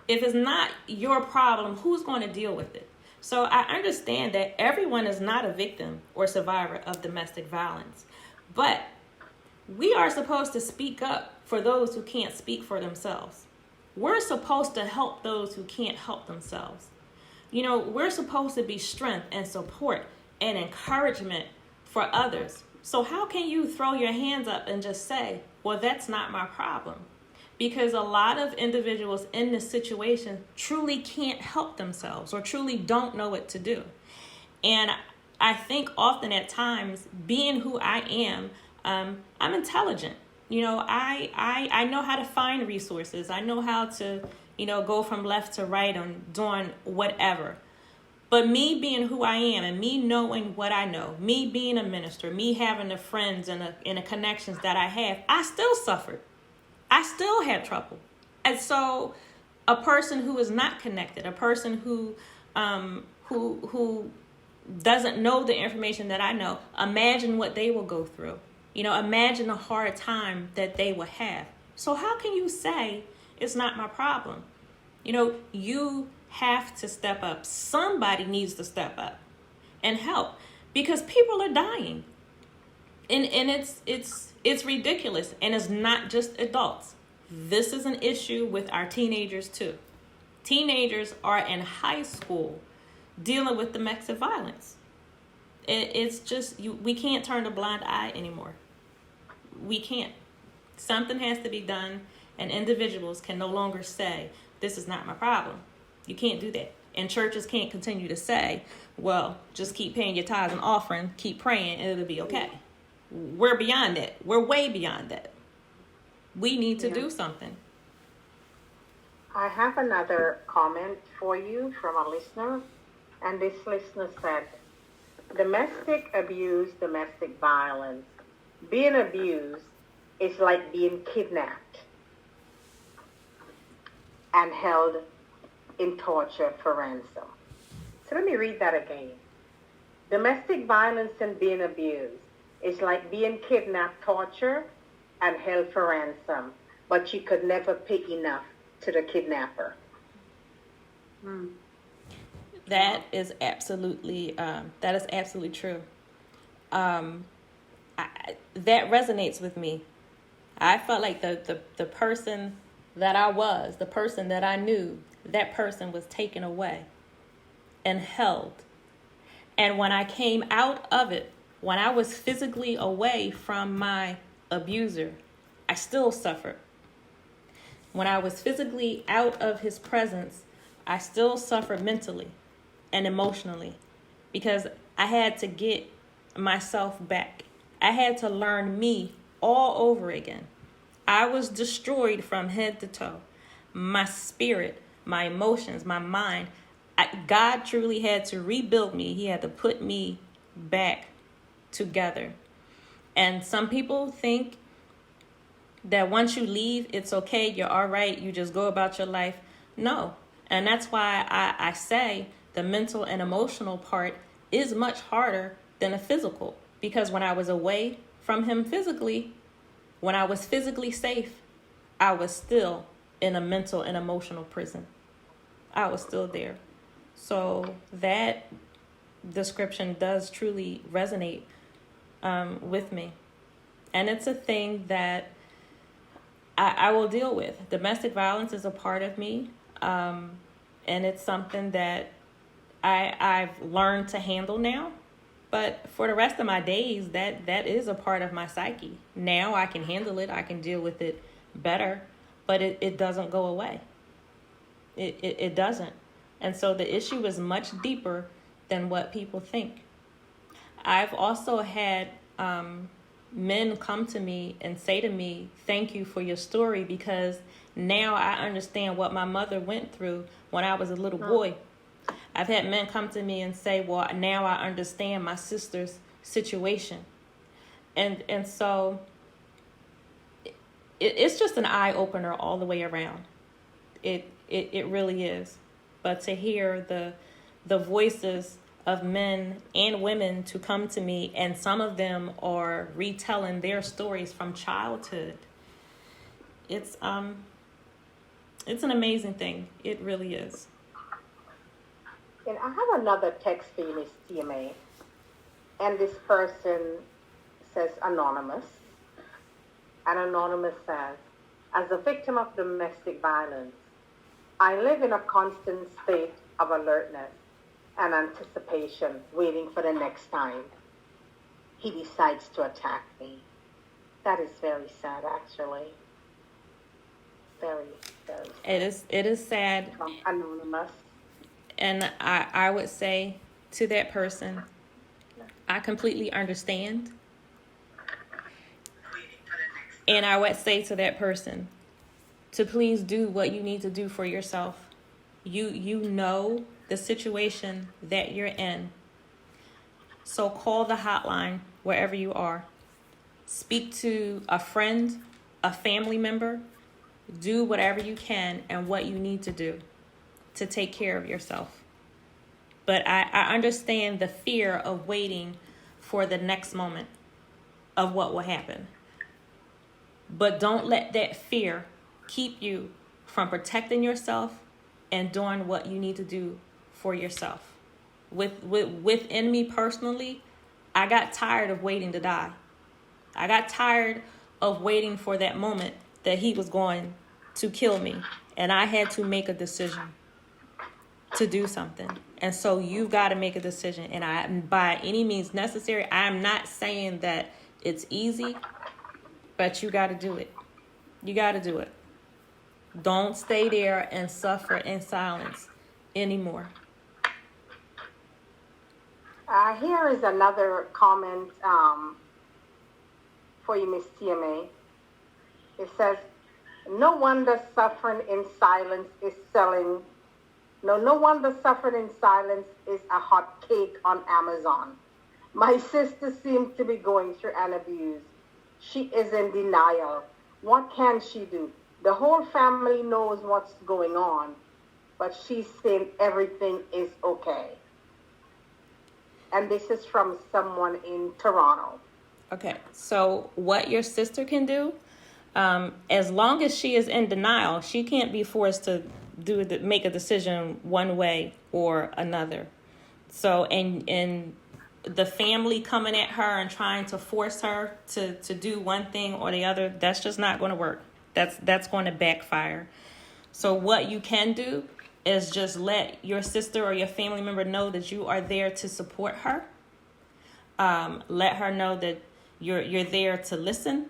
If it's not your problem, who's going to deal with it? So I understand that everyone is not a victim or survivor of domestic violence, but We are supposed to speak up for those who can't speak for themselves. We're supposed to help those who can't help themselves. We're supposed to be strength and support and encouragement for others. So how can you throw your hands up and just say, well, that's not my problem? Because a lot of individuals in this situation truly can't help themselves or truly don't know what to do. And I think often at times, being who I am, I'm intelligent. I know how to find resources. I know how to, go from left to right on doing whatever. But me being who I am and me knowing what I know, me being a minister, me having the friends and the connections that I have, I still suffered. I still had trouble. And so a person who is not connected, a person who doesn't know the information that I know, imagine what they will go through. Imagine the hard time that they will have. So how can you say it's not my problem? You have to step up. Somebody needs to step up and help, because people are dying. And it's ridiculous. And it's not just adults. This is an issue with our teenagers too. Teenagers are in high school dealing with domestic violence. It's just, we can't turn a blind eye anymore. We can't. Something has to be done, and individuals can no longer say, this is not my problem. You can't do that. And churches can't continue to say, well, just keep paying your tithes and offering, keep praying, and it'll be okay. We're beyond that. We're way beyond that. We need to do something. I have another comment for you from a listener. And this listener said, domestic abuse, domestic violence, being abused is like being kidnapped and held in torture for ransom. So let me read that again. Domestic violence and being abused is like being kidnapped, tortured, and held for ransom, but you could never pay enough to the kidnapper. That is absolutely true. That resonates with me. I felt like the person that I was, the person that I knew, that person was taken away and held. And when I came out of it, when I was physically away from my abuser, I still suffered. When I was physically out of his presence, I still suffered mentally and emotionally, because I had to get myself back. I had to learn me all over again. I was destroyed from head to toe. My spirit, my emotions, my mind. God truly had to rebuild me. He had to put me back together. And some people think that once you leave, it's okay, you're all right, you just go about your life. No. And that's why I say the mental and emotional part is much harder than the physical. Because when I was away from him physically, when I was physically safe, I was still in a mental and emotional prison. I was still there. So that description does truly resonate with me. And it's a thing that I will deal with. Domestic violence is a part of me. And it's something that I've learned to handle now. But for the rest of my days, that is a part of my psyche. Now I can handle it. I can deal with it better. But it doesn't go away. It doesn't. And so the issue is much deeper than what people think. I've also had men come to me and say to me, thank you for your story, because now I understand what my mother went through when I was a little boy. I've had men come to me and say, well, now I understand my sister's situation. And so it's just an eye-opener all the way around. It really is. But to hear the voices of men and women to come to me, and some of them are retelling their stories from childhood, it's an amazing thing. It really is. And I have another text for you, Miss TMA. And this person says anonymous. And Anonymous says, as a victim of domestic violence, I live in a constant state of alertness and anticipation, waiting for the next time he decides to attack me. That is very sad, actually. Very, very sad. It is sad. Anonymous. And I would say to that person, I completely understand. And I would say to that person to please do what you need to do for yourself. You know the situation that you're in. So call the hotline wherever you are. Speak to a friend, a family member. Do whatever you can and what you need to do to take care of yourself. But I understand the fear of waiting for the next moment of what will happen. But don't let that fear keep you from protecting yourself and doing what you need to do for yourself. Within me personally, I got tired of waiting to die. I got tired of waiting for that moment that he was going to kill me. And I had to make a decision to do something. And so you've got to make a decision. And by any means necessary, I'm not saying that it's easy, but you got to do it. You got to do it. Don't stay there and suffer in silence anymore. Here is another comment for you, Miss TMA. It says, no wonder suffering in silence is selling. No wonder suffering in silence is a hot cake on Amazon. My sister seems to be going through an abuse. She is in denial. What can she do? The whole family knows what's going on, but she's saying everything is okay. And this is from someone in Toronto. Okay, so what your sister can do, as long as she is in denial, she can't be forced to make a decision one way or another. So, and the family coming at her and trying to force her to do one thing or the other, that's just not going to work. That's going to backfire. So what you can do is just let your sister or your family member know that you are there to support her. Let her know that you're there to listen,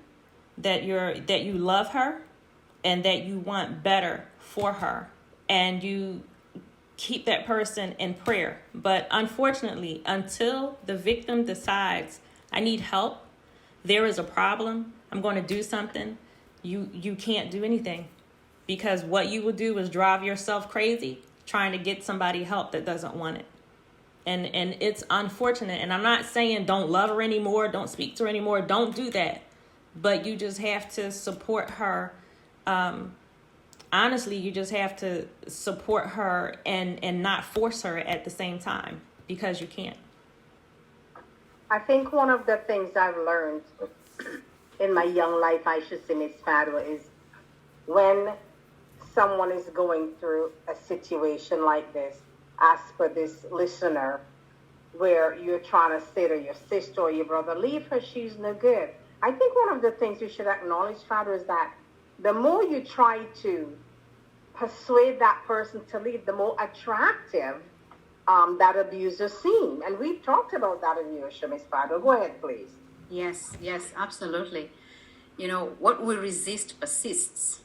that you love her, and that you want better for her, and you keep that person in prayer. But unfortunately, until the victim decides, I need help, there is a problem, I'm going to do something, you can't do anything. Because what you will do is drive yourself crazy trying to get somebody help that doesn't want it. And it's unfortunate. And I'm not saying don't love her anymore, don't speak to her anymore, don't do that. But you just have to support her. Honestly, you just have to support her and not force her at the same time, because you can't. I think one of the things I've learned in my young life, I should say, Ms. Fadwa, is when someone is going through a situation like this, as per this listener, where you're trying to say to your sister or your brother, leave her, she's no good. I think one of the things you should acknowledge, Father, is that the more you try to persuade that person to leave, the more attractive that abuser seems. And we've talked about that in your show, Ms. Father. Go ahead, please. Yes, absolutely. What we resist persists,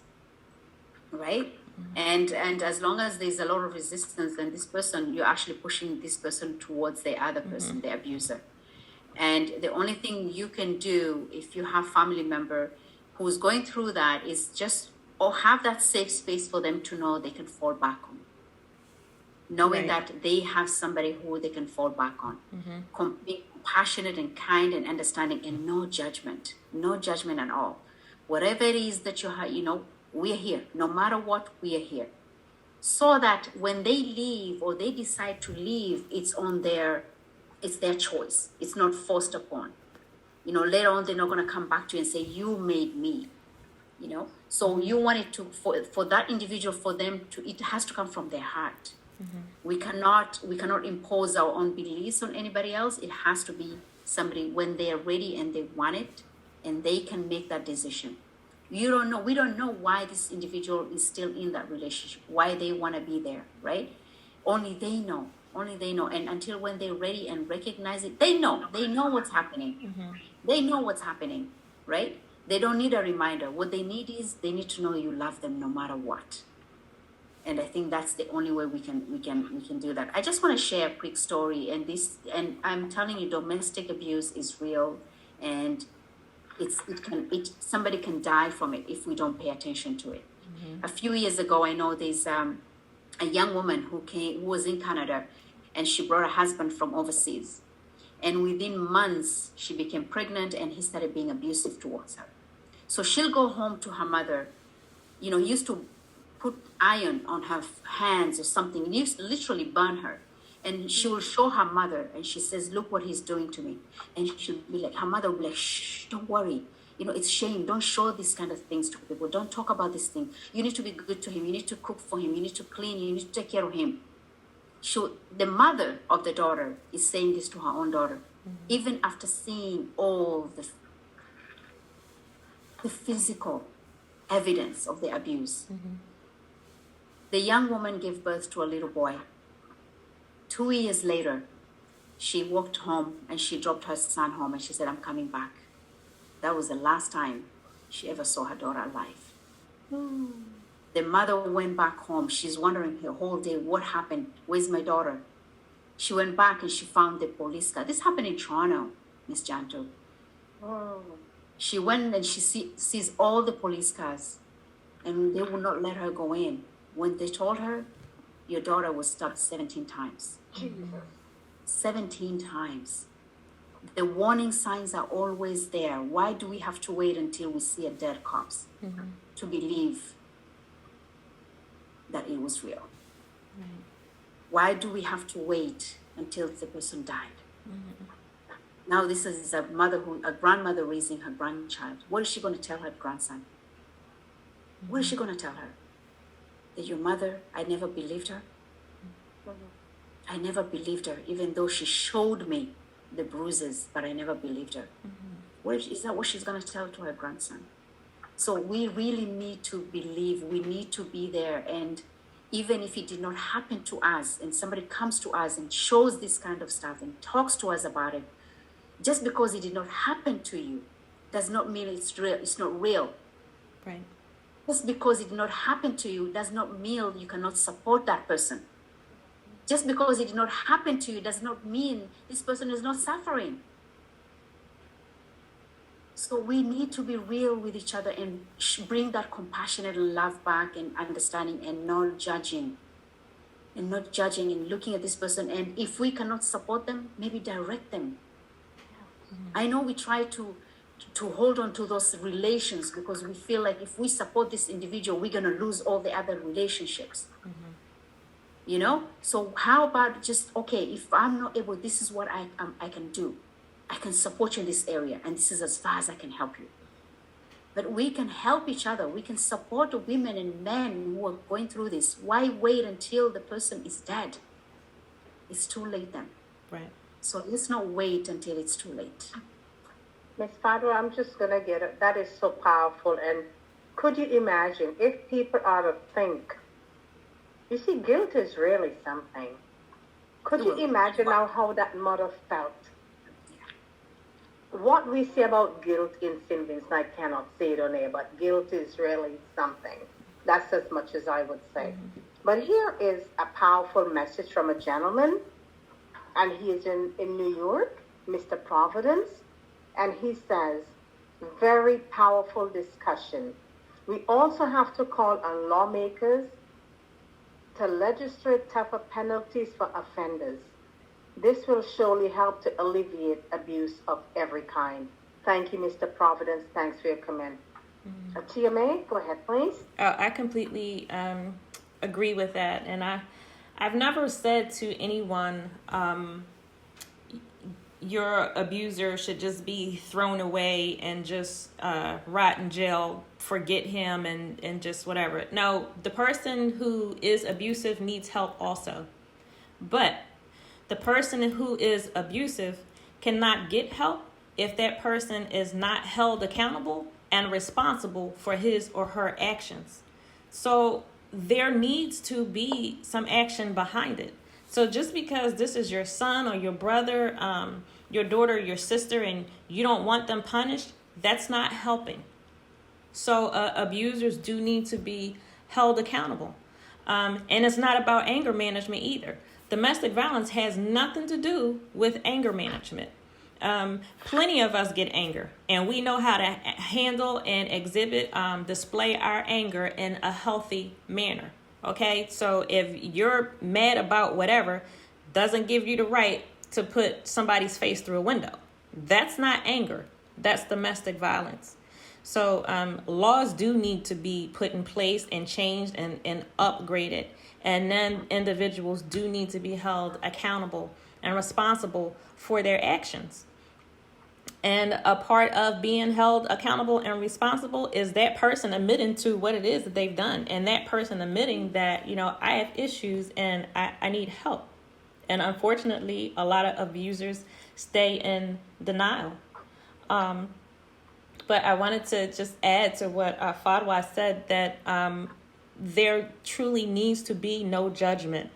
right? Mm-hmm. And as long as there's a lot of resistance, then this person, you're actually pushing this person towards the other person, mm-hmm. the abuser. And the only thing you can do if you have family member who's going through that is just, or have that safe space for them to know they can fall back on. Knowing right. that they have somebody who they can fall back on. Mm-hmm. Being compassionate and kind and understanding, and no judgment at all. Whatever it is that you have, we're here. No matter what, we are here. So that when they leave or they decide to leave, it's their choice. It's not forced upon. Later on, they're not going to come back to you and say, you made me. So you want it to, for that individual, for them to, it has to come from their heart. Mm-hmm. We cannot impose our own beliefs on anybody else. It has to be somebody when they are ready and they want it, and they can make that decision. We don't know why this individual is still in that relationship, why they want to be there, right? Only they know. And until when they're ready and recognize it, they know what's happening. Mm-hmm. They know what's happening, right? They don't need a reminder. What they need is they need to know you love them no matter what. And I think that's the only way we can do that. I just want to share a quick story, and I'm telling you, domestic abuse is real, and somebody can die from it if we don't pay attention to it. Mm-hmm. A few years ago, I know there's a young woman who was in Canada, and she brought her husband from overseas. And within months, she became pregnant, and he started being abusive towards her. So she'll go home to her mother, used to put iron on her hands or something, and used to literally burn her. And she will show her mother, and she says, look what he's doing to me. And she'll be like, her mother will be like, shh, don't worry. It's shame. Don't show these kind of things to people. Don't talk about this thing. You need to be good to him. You need to cook for him. You need to clean. You need to take care of him. The mother of the daughter is saying this to her own daughter, even after seeing all the physical evidence of the abuse. Mm-hmm. The young woman gave birth to a little boy. 2 years later, she walked home and she dropped her son home and she said, I'm coming back. That was the last time she ever saw her daughter alive. The mother went back home. She's wondering the whole day, what happened? Where's my daughter? She went back and she found the police car. This happened in Toronto, Miss Janto. Oh. She went and she sees all the police cars, and they would not let her go in. When they told her, your daughter was stabbed 17 times. Jesus. 17 times. The warning signs are always there. Why do we have to wait until we see a dead corpse to believe that it was real? Right. Why do we have to wait until the person died? Now this is a grandmother raising her grandchild. What is she going to tell her grandson? What is she going to tell her? That your mother, I never believed her. I never believed her, even though she showed me the bruises, but I never believed her. Is that what she's going to tell to her grandson? So we really need to believe, we need to be there. And even if it did not happen to us, and somebody comes to us and shows this kind of stuff and talks to us about it, just because it did not happen to you does not mean it's real. It's not real. Right. Just because it did not happen to you does not mean you cannot support that person. Just because it did not happen to you does not mean this person is not suffering. So we need to be real with each other and bring that compassionate love back and understanding, and not judging. And not judging and looking at this person. And if we cannot support them, maybe direct them. I know we try to hold on to those relations because we feel like if we support this individual, we're going to lose all the other relationships. So how about just, okay, if I'm not able, this is what I can do. I can support you in this area, and this is as far as I can help you. But we can help each other. We can support the women and men who are going through this. Why wait until the person is dead? It's too late then. Right. So let's not wait until it's too late. Miss Father, I'm just going to get it. That is so powerful. And could you imagine if people ought to think, you see, guilt is really something. Could you imagine now how that mother felt? What we say about guilt in St. Vincent, I cannot say it on air, but guilt is really something. That's as much as I would say. But here is a powerful message from a gentleman, and he is in New York, Mr. Providence, and he says, very powerful discussion. We also have to call on lawmakers to legislate tougher penalties for offenders. This will surely help to alleviate abuse of every kind. Thank you, Mr. Providence. Thanks for your comment. TMA, go ahead, please. I completely agree with that. And I've never said to anyone, your abuser should just be thrown away and just rot in jail, forget him and just whatever. No, the person who is abusive needs help also. But the person who is abusive cannot get help if that person is not held accountable and responsible for his or her actions. So there needs to be some action behind it. So just because this is your son or your brother, your daughter, your sister, and you don't want them punished, that's not helping. So abusers do need to be held accountable. And it's not about anger management either. Domestic violence has nothing to do with anger management. Plenty of us get anger, and we know how to handle and display our anger in a healthy manner. Okay, so if you're mad about whatever, doesn't give you the right to put somebody's face through a window. That's not anger. That's domestic violence. So laws do need to be put in place and changed and upgraded. And then individuals do need to be held accountable and responsible for their actions. And a part of being held accountable and responsible is that person admitting to what it is that they've done. And that person admitting that, I have issues and I need help. And unfortunately, a lot of abusers stay in denial. But I wanted to just add to what Fadwa said, that there truly needs to be no judgment,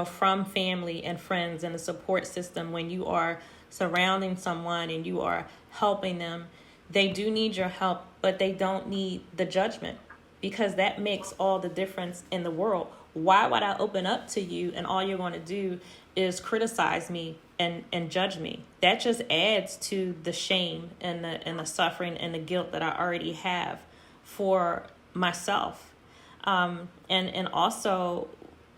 from family and friends and the support system when you are surrounding someone and you are helping them. They do need your help, but they don't need the judgment, because that makes all the difference in the world. Why would I open up to you and all you're going to do is criticize me and judge me? That just adds to the shame and the suffering and the guilt that I already have for myself. And also,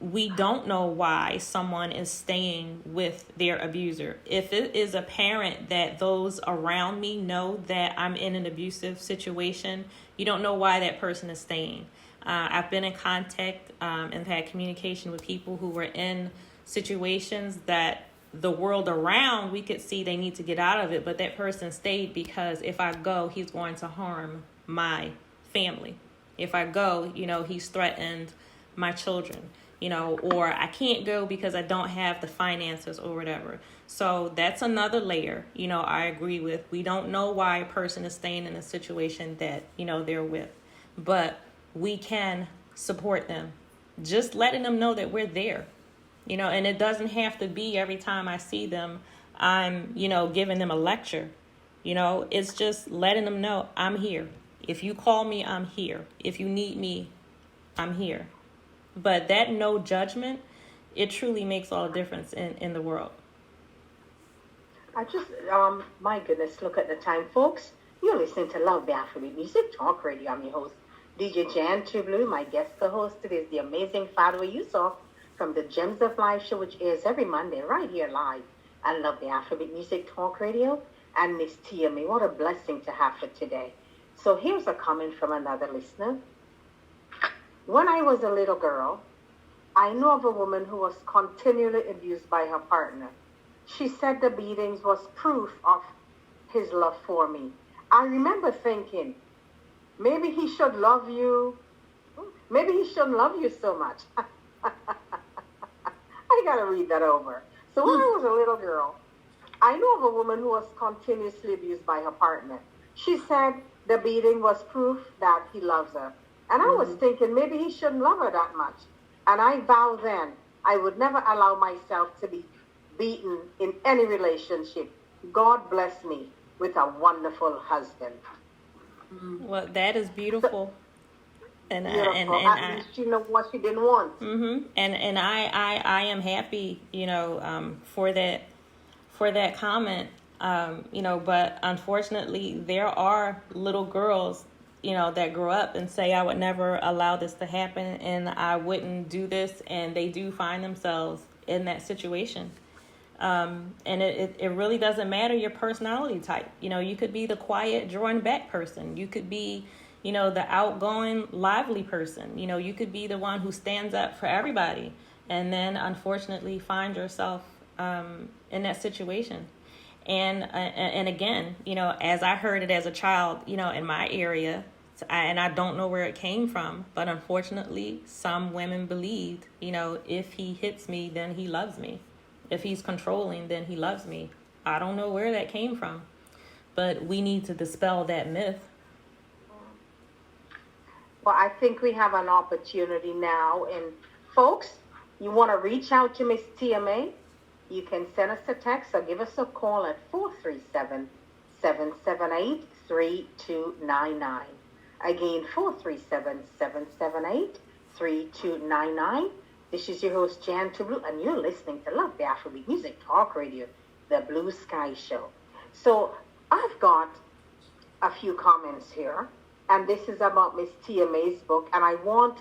we don't know why someone is staying with their abuser. If it is apparent that those around me know that I'm in an abusive situation, you don't know why that person is staying. I've been in contact and had communication with people who were in situations that the world around, we could see they need to get out of it, but that person stayed because if I go, he's going to harm my family. If I go, he's threatened my children, or I can't go because I don't have the finances or whatever. So that's another layer, I agree with. We don't know why a person is staying in a situation that, they're with, but we can support them. Just letting them know that we're there, and it doesn't have to be every time I see them, I'm, giving them a lecture. It's just letting them know I'm here. If you call me, I'm here. If you need me, I'm here. But that no judgment, it truly makes all the difference in the world. I just, my goodness, look at the time, folks. You're listening to LuvBay Afrobeat Music Talk Radio. I'm your host, DJ Jan Blugh. My guest co-host today is the amazing Fadwa Yusuf from the Gems of Life show, which airs every Monday right here live at LuvBay Afrobeat Music Talk Radio. And Miss Tia May, what a blessing to have her today. So here's a comment from another listener. When I was a little girl, I knew of a woman who was continually abused by her partner. She said the beatings was proof of his love for me. I remember thinking, maybe he should love you. Maybe he shouldn't love you so much. I gotta read that over. So when I was a little girl, I knew of a woman who was continuously abused by her partner. She said the beating was proof that he loves her. And I was thinking maybe he shouldn't love her that much. And I vowed then I would never allow myself to be beaten in any relationship. God bless me with a wonderful husband. Well, that is beautiful. And at least she knows what she didn't want. And I am happy, for that comment. But unfortunately, there are little girls, that grow up and say, I would never allow this to happen and I wouldn't do this. And they do find themselves in that situation. And it really doesn't matter your personality type. You could be the quiet, drawing back person. You could be, the outgoing, lively person. You could be the one who stands up for everybody. And then unfortunately find yourself in that situation. And again, as I heard it as a child, in my area, and I don't know where it came from, but unfortunately, some women believed, if he hits me, then he loves me. If he's controlling, then he loves me. I don't know where that came from. but we need to dispel that myth. Well, I think we have an opportunity now. And folks, you want to reach out to Miss TMA? You can send us a text or give us a call at 437-778-3299. Again, 437-778-3299. This is your host, Jan Blue, and you're listening to LuvBay Afrobeat Music Talk Radio, the Blugh-Skyy Show. So I've got a few comments here, and this is about Miss TMA's book, and I want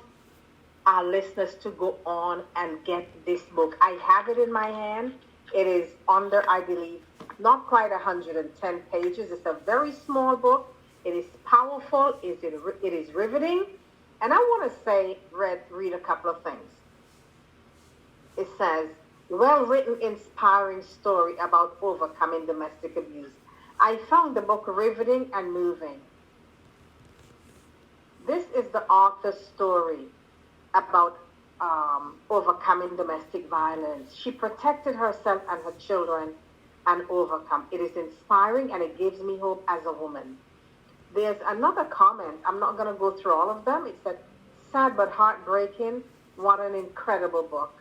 our listeners to go on and get this book. I have it in my hand. It is under, I believe, not quite 110 pages. It's a very small book. It is powerful. It is riveting. And I want to read a couple of things. It says, well-written, inspiring story about overcoming domestic abuse. I found the book riveting and moving. This is the author's story about overcoming domestic violence. She protected herself and her children and overcome. It is inspiring and it gives me hope as a woman. There's another comment. I'm not going to go through all of them. It said, sad but heartbreaking. What an incredible book.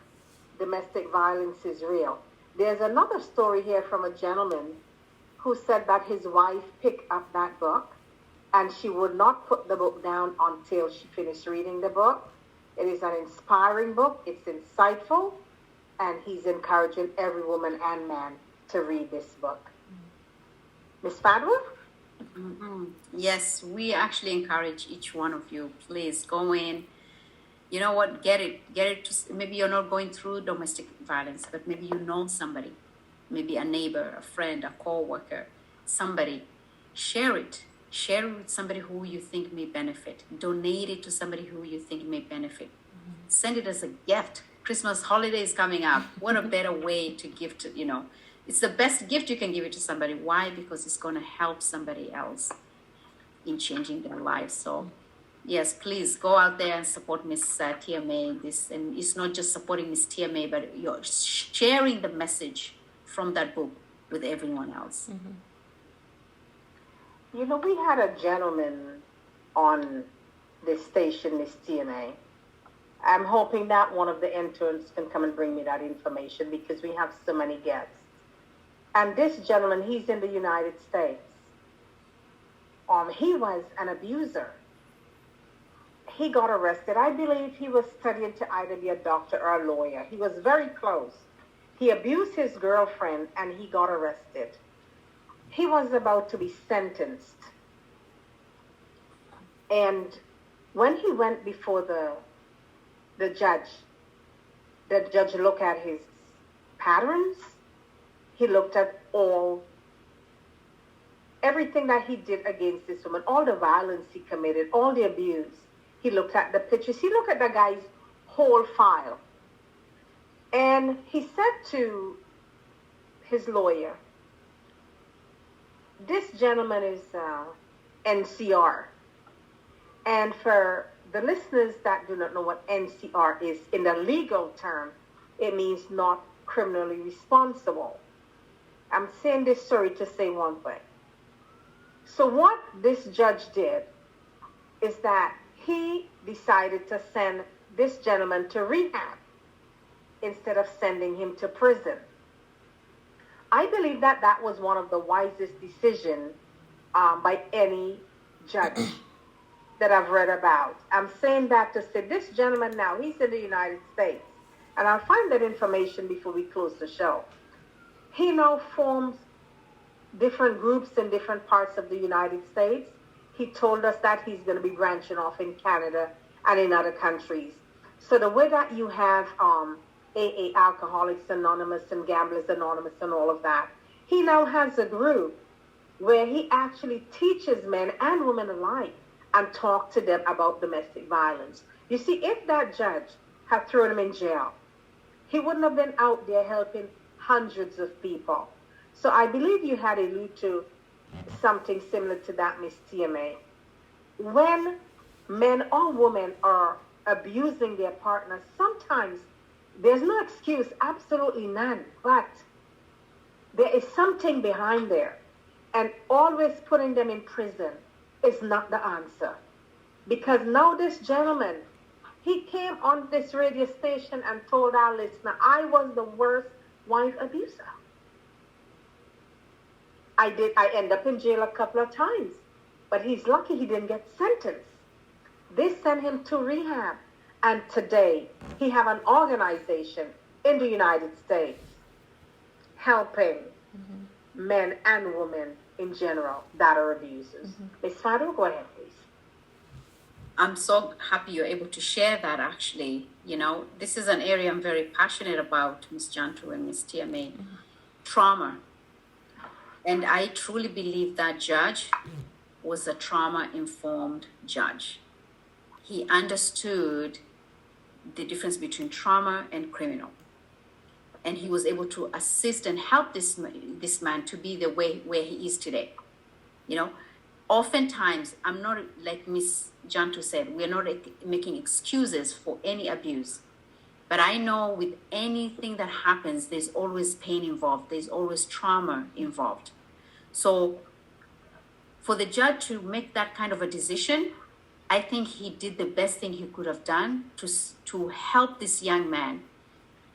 Domestic violence is real. There's another story here from a gentleman who said that his wife picked up that book and she would not put the book down until she finished reading the book. It is an inspiring book. It's insightful, and he's encouraging every woman and man to read this book. Miss Fadwa? Mm-hmm. Yes, we actually encourage each one of you. Please go in. You know what? Get it. Maybe you're not going through domestic violence, but maybe you know somebody, maybe a neighbor, a friend, a co-worker, somebody. Share it. Share it with somebody who you think may benefit. Donate it to somebody who you think may benefit. Mm-hmm. Send it as a gift. Christmas holiday is coming up. What a better way to give to, it's the best gift you can give it to somebody. Why? Because it's going to help somebody else in changing their lives. So, yes, please go out there and support Miss TMA. And it's not just supporting Miss TMA, but you're sharing the message from that book with everyone else. Mm-hmm. We had a gentleman on this station, Miss TMA. I'm hoping that one of the interns can come and bring me that information because we have so many guests. And this gentleman, he's in the United States. He was an abuser. He got arrested. I believe he was studying to either be a doctor or a lawyer. He was very close. He abused his girlfriend and he got arrested. He was about to be sentenced. And when he went before the judge looked at his patterns. He looked at everything that he did against this woman, all the violence he committed, all the abuse. He looked at the pictures. He looked at the guy's whole file. And he said to his lawyer, this gentleman is NCR. And for the listeners that do not know what NCR is, in the legal term, it means not criminally responsible. I'm saying this story to say one thing. So what this judge did is that he decided to send this gentleman to rehab instead of sending him to prison. I believe that was one of the wisest decisions by any judge that I've read about. I'm saying that to say this gentleman now, he's in the United States. And I'll find that information before we close the show. He now forms different groups in different parts of the United States. He told us that he's going to be branching off in Canada and in other countries. So the way that you have AA, Alcoholics Anonymous and Gamblers Anonymous and all of that, he now has a group where he actually teaches men and women alike and talk to them about domestic violence. You see, if that judge had thrown him in jail, he wouldn't have been out there helping hundreds of people. So I believe you had alluded to something similar to that, Miss TMA. When men or women are abusing their partners, sometimes there's no excuse, absolutely none, but there is something behind there. And always putting them in prison is not the answer. Because now this gentleman, he came on this radio station and told our listener, I was the worst wife abuser. I end up in jail a couple of times, but he's lucky he didn't get sentenced. They sent him to rehab, and today he have an organization in the United States helping men and women in general that are abusers. Ms. Fado, go ahead, please. I'm so happy you're able to share that, actually. You know, this is an area I'm very passionate about, Ms. Jantu and Ms. TMA. Trauma. And I truly believe that judge was a trauma-informed judge. He understood the difference between trauma and criminal. And he was able to assist and help this man to be the way where he is today. You know, oftentimes, I'm not, like Ms. Jantu said, we're not making excuses for any abuse. But I know with anything that happens, there's always pain involved. There's always trauma involved. So for the judge to make that kind of a decision, I think he did the best thing he could have done to help this young man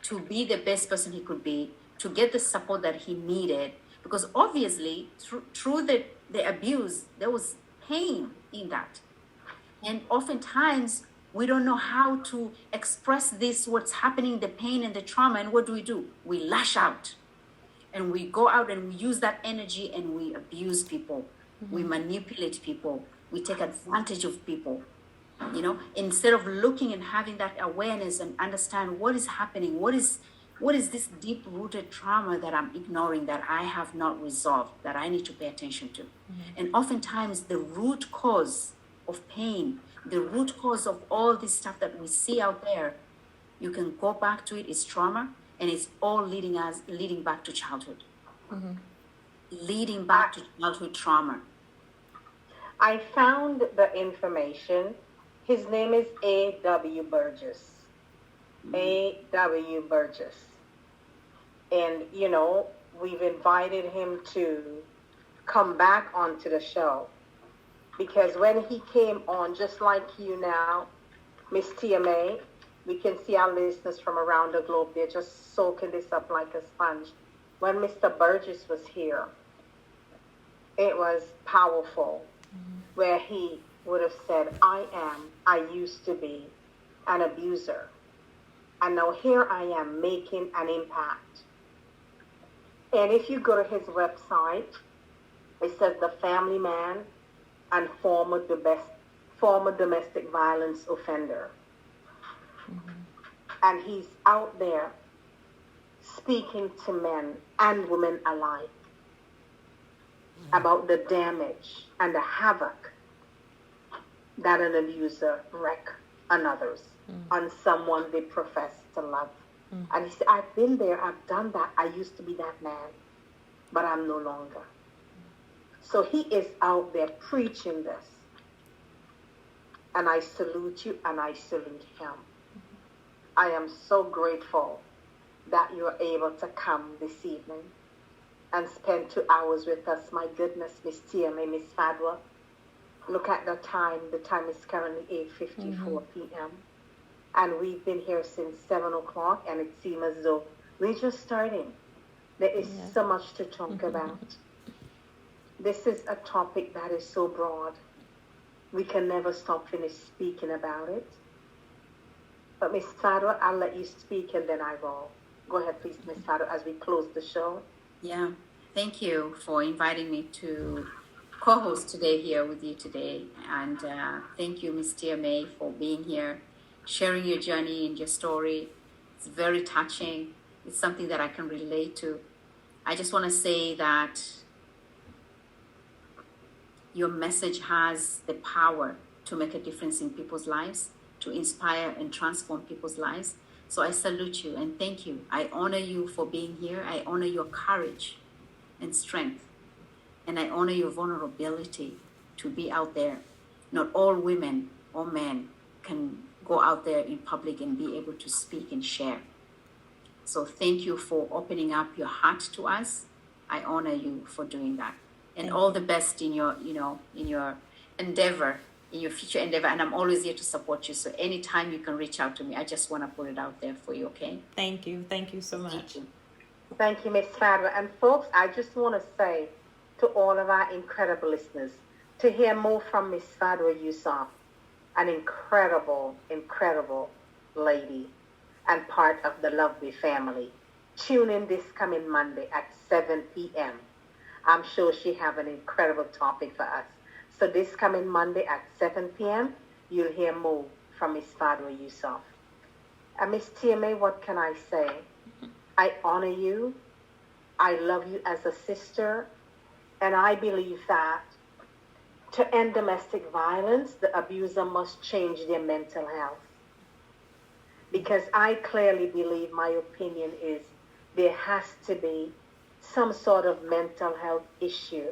to be the best person he could be, to get the support that he needed. Because obviously, through the abuse, there was pain in that. And oftentimes, we don't know how to express this, what's happening, the pain and the trauma, and what do? We lash out. And we go out and we use that energy and we abuse people. We manipulate people. We take advantage of people. You know, instead of looking and having that awareness and understand what is happening, what is this deep-rooted trauma that I'm ignoring, that I have not resolved, that I need to pay attention to. And oftentimes the root cause of pain, the root cause of all this stuff that we see out there, you can go back to it, is trauma, and it's all leading back to childhood. Leading back to childhood trauma. I found the information. His name is A.W. Burgess. A.W. Burgess. And, you know, we've invited him to come back onto the show. Because when he came on, just like you now, Miss TMA, we can see our listeners from around the globe. They're just soaking this up like a sponge. When Mr. Burgess was here, it was powerful, where he would have said, I used to be an abuser. And now here I am making an impact. And if you go to his website, it says the family man and former domestic violence offender. And he's out there speaking to men and women alike about the damage and the havoc that an abuser wreak on others, on someone they profess to love. And he said, I've been there, I've done that, I used to be that man, but I'm no longer. So he is out there preaching this. And I salute you and I salute him. I am so grateful that you're able to come this evening and spend 2 hours with us. My goodness, Miss TMA, Miss Fadwa. Look at the time. The time is currently 8:54 p.m. And we've been here since 7 o'clock, and it seems as though we're just starting. There is so much to talk about. This is a topic that is so broad. We can never stop finish speaking about it. But Miss Fadwa, I'll let you speak and then I will. Go ahead, please, Miss Fadwa, as we close the show. Yeah, thank you for inviting me to co-host today here with you today. And thank you, Ms. TMA, for being here, sharing your journey and your story. It's very touching. It's something that I can relate to. I just want to say that your message has the power to make a difference in people's lives, to inspire and transform people's lives. So I salute you and thank you. I honor you for being here. I honor your courage and strength. And I honor your vulnerability to be out there. Not all women or men can go out there in public and be able to speak and share. So thank you for opening up your heart to us. I honor you for doing that. and all the best in your, in your endeavor, in your future endeavor. And I'm always here to support you. So anytime you can reach out to me, I just want to put it out there for you, okay? Thank you. Thank you so much. Thank you, Miss Fadwa. And folks, I just want to say to all of our incredible listeners, to hear more from Miss Fadwa Yusuf, an incredible, incredible lady and part of the LuvBay family. Tune in this coming Monday at 7 p.m. I'm sure she have an incredible topic for us. So this coming Monday at 7 p.m., you'll hear more from Miss Fadwa Yusuf. And Miss TMA, what can I say? I honor you. I love you as a sister. And I believe that to end domestic violence, the abuser must change their mental health. Because I clearly believe, my opinion is, there has to be some sort of mental health issue.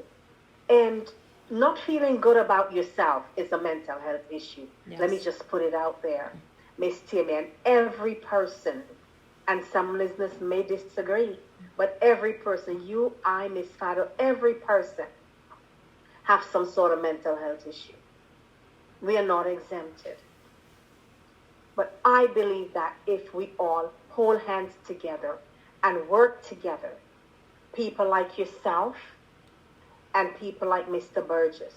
And not feeling good about yourself is a mental health issue. Yes. Let me just put it out there, Miss Timmy. And every person, and some listeners may disagree, but every person, you, I, Miss Fado, every person have some sort of mental health issue. We are not exempted. But I believe that if we all hold hands together and work together, people like yourself and people like Mr. Burgess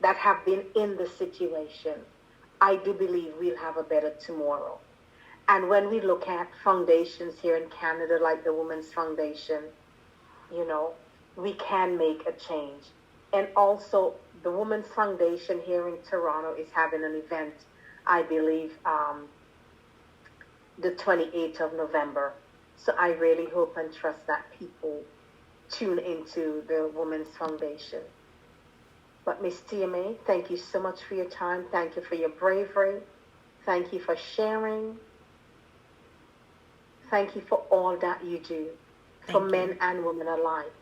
that have been in the situation, I do believe we'll have a better tomorrow. And when we look at foundations here in Canada, like the Women's Foundation, we can make a change. And also, the Women's Foundation here in Toronto is having an event, I believe, the 28th of November. So I really hope and trust that people tune into the Women's Foundation. But Miss TMA, thank you so much for your time. Thank you for your bravery. Thank you for sharing. Thank you for all that you do for men and women alike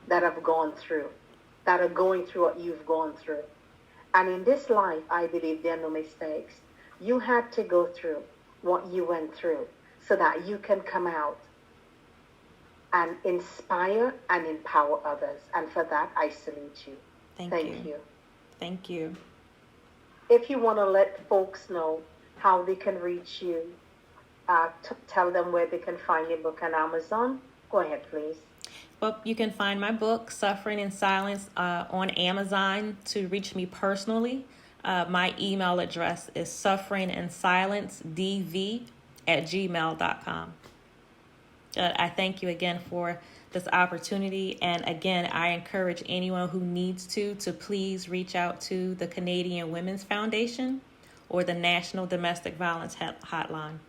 that have gone through, that are going through what you've gone through. And in this life, I believe there are no mistakes. You had to go through what you went through so that you can come out and inspire and empower others. And for that, I salute you. Thank you. Thank you. If you want to let folks know how they can reach you, tell them where they can find your book on Amazon. Go ahead, please. Well, you can find my book, Suffering in Silence, on Amazon. To reach me personally, my email address is sufferinginsilencedv@gmail.com. I thank you again for this opportunity. And again, I encourage anyone who needs to please reach out to the Canadian Women's Foundation or the National Domestic Violence Hotline.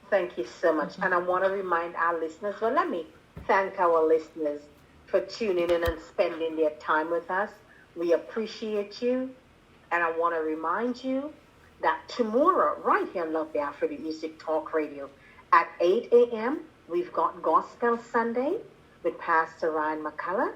Thank you so much. And I want to remind our listeners, well, let me thank our listeners for tuning in and spending their time with us. We appreciate you. And I want to remind you that tomorrow, right here on LuvBay Afrobeat Music Talk Radio, at 8 a.m., we've got Gospel Sunday with Pastor Ryan McCullough.